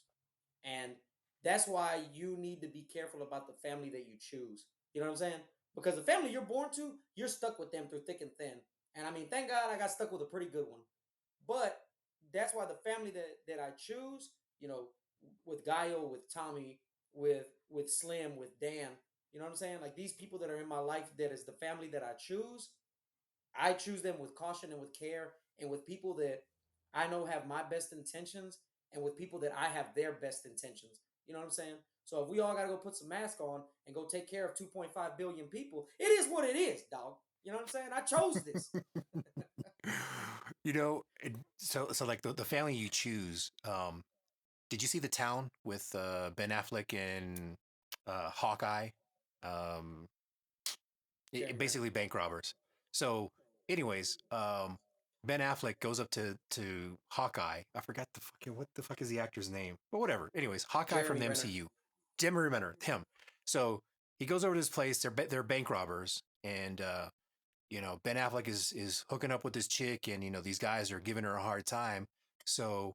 and that's why you need to be careful about the family that you choose. You know what I'm saying? Because the family you're born to, you're stuck with them through thick and thin. And I mean, thank God I got stuck with a pretty good one. But that's why the family that I choose, you know, with Gaio, with Tommy, with Slim, with Dan, you know what I'm saying? Like these people that are in my life, that is the family that I choose them with caution and with care, and with people that I know have my best intentions, and with people that I have their best intentions. You know what I'm saying? So if we all gotta go put some mask on and go take care of 2.5 billion people, it is what it is, dog. You know what I'm saying? I chose this. So like the family you choose, did you see The Town with Ben Affleck and Hawkeye? Um, Can't remember. Basically bank robbers. So Anyways, Ben Affleck goes up to Hawkeye. I forgot the fucking what the fuck is the actor's name, but whatever. Anyways, Hawkeye from Jeremy the Renner. MCU, Jim Renner, him. So he goes over to his place. They're bank robbers, and Ben Affleck is hooking up with this chick, and these guys are giving her a hard time. So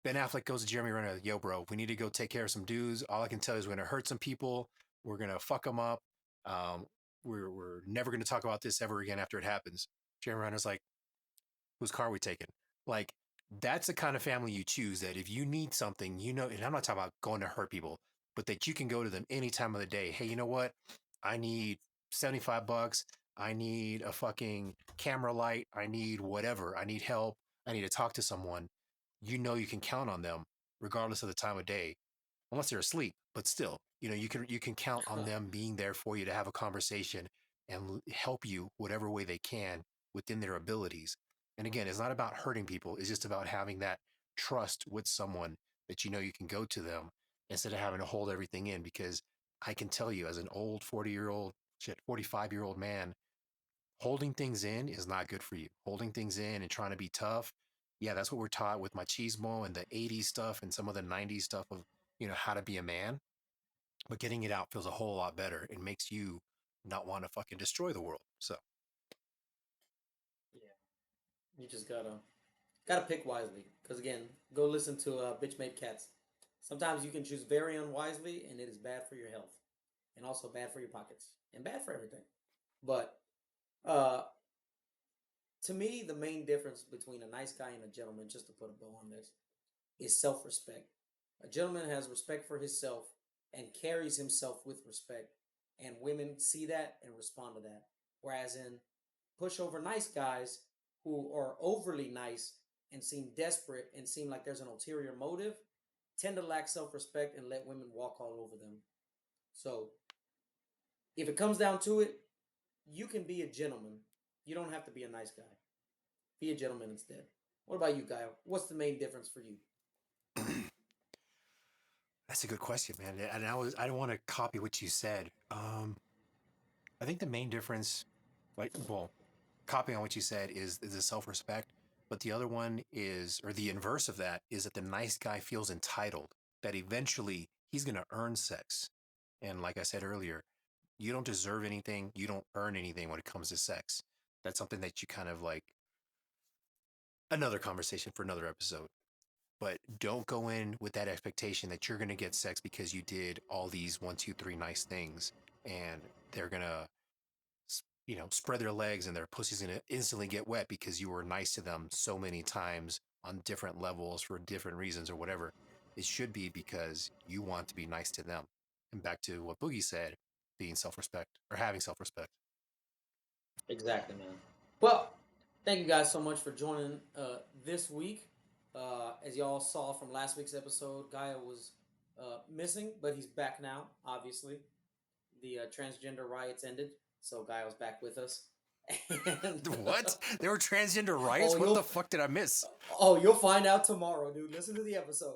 Ben Affleck goes to Jeremy Renner, yo, bro, we need to go take care of some dudes. All I can tell you is we're gonna hurt some people. We're gonna fuck them up. Um, we're never gonna talk about this ever again after it happens. Jeremy Renner's like, whose car are we taking? Like, that's the kind of family you choose. That if you need something, and I'm not talking about going to hurt people, but that you can go to them any time of the day. Hey, you know what? I need $75. I need a fucking camera light. I need whatever. I need help. I need to talk to someone. You can count on them regardless of the time of day, unless they're asleep. But still, you can count on them being there for you to have a conversation and help you whatever way they can within their abilities. And again, it's not about hurting people. It's just about having that trust with someone that you can go to them instead of having to hold everything in. Because I can tell you, as an old 40-year-old, 45-year-old man, holding things in is not good for you. Holding things in and trying to be tough. Yeah, that's what we're taught with machismo and the 80s stuff and some of the 90s stuff of, how to be a man. But getting it out feels a whole lot better. It makes you not want to fucking destroy the world. So, Yeah, you just gotta pick wisely. Because again, go listen to Bitch Made Cats. Sometimes you can choose very unwisely, and it is bad for your health, and also bad for your pockets, and bad for everything. But uh, to me, the main difference between a nice guy and a gentleman, just to put a bow on this, is self respect. A gentleman has respect for himself and carries himself with respect, and women see that and respond to that. Whereas in pushover nice guys who are overly nice and seem desperate and seem like there's an ulterior motive tend to lack self respect and let women walk all over them. So if it comes down to it, you can be a gentleman. You don't have to be a nice guy. Be a gentleman instead. What about you, Guy? What's the main difference for you? that's a good question, man. And I don't want to copy what you said. I think the main difference, copying on what you said, is the self respect. But the other one is, or the inverse of that, is that the nice guy feels entitled, that eventually he's going to earn sex. And like I said earlier, you don't deserve anything. You don't earn anything when it comes to sex. That's something that you kind of like, another conversation for another episode. But don't go in with that expectation that you're going to get sex because you did all these one, two, three nice things, and they're going to spread their legs and their pussy's going to instantly get wet because you were nice to them so many times on different levels for different reasons or whatever. It should be because you want to be nice to them. And back to what Boogie said, being self-respect or having self-respect. Exactly, man. Well, thank you guys so much for joining this week. As y'all saw from last week's episode, Gaia was missing, but he's back now, obviously. The transgender riots ended, so Gaia was back with us. And, What? There were transgender riots? Oh, What you'll- the fuck did I miss? you'll find out tomorrow, dude. Listen to the episode.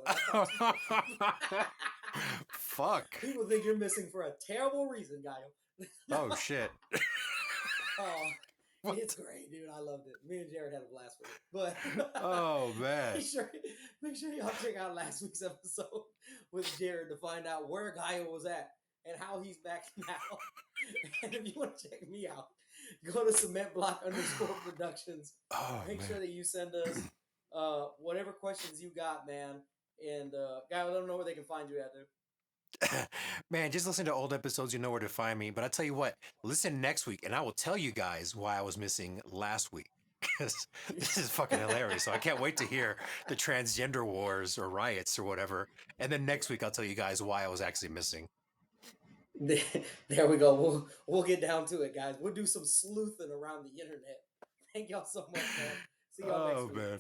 Fuck. People think you're missing for a terrible reason, Gaia. Oh, shit. Oh, What? it's great, dude. I loved it. Me and Jared had a blast with it. But Oh, man. make sure y'all check out last week's episode with Jared to find out where Gaia was at and how he's back now. And if you want to check me out, go to cementblock_productions. Oh, Make man. sure that you send us whatever questions you got, man. And Gaia, let them know where they can find you at, dude. Man, just listen to old episodes. You know where to find me. But I tell you what, listen next week, and I will tell you guys why I was missing last week. Because this is fucking hilarious. So I can't wait to hear the transgender wars or riots or whatever. And then next week, I'll tell you guys why I was actually missing. There we go. We'll get down to it, guys. We'll do some sleuthing around the internet. Thank y'all so much, man. See y'all next Oh, week. man.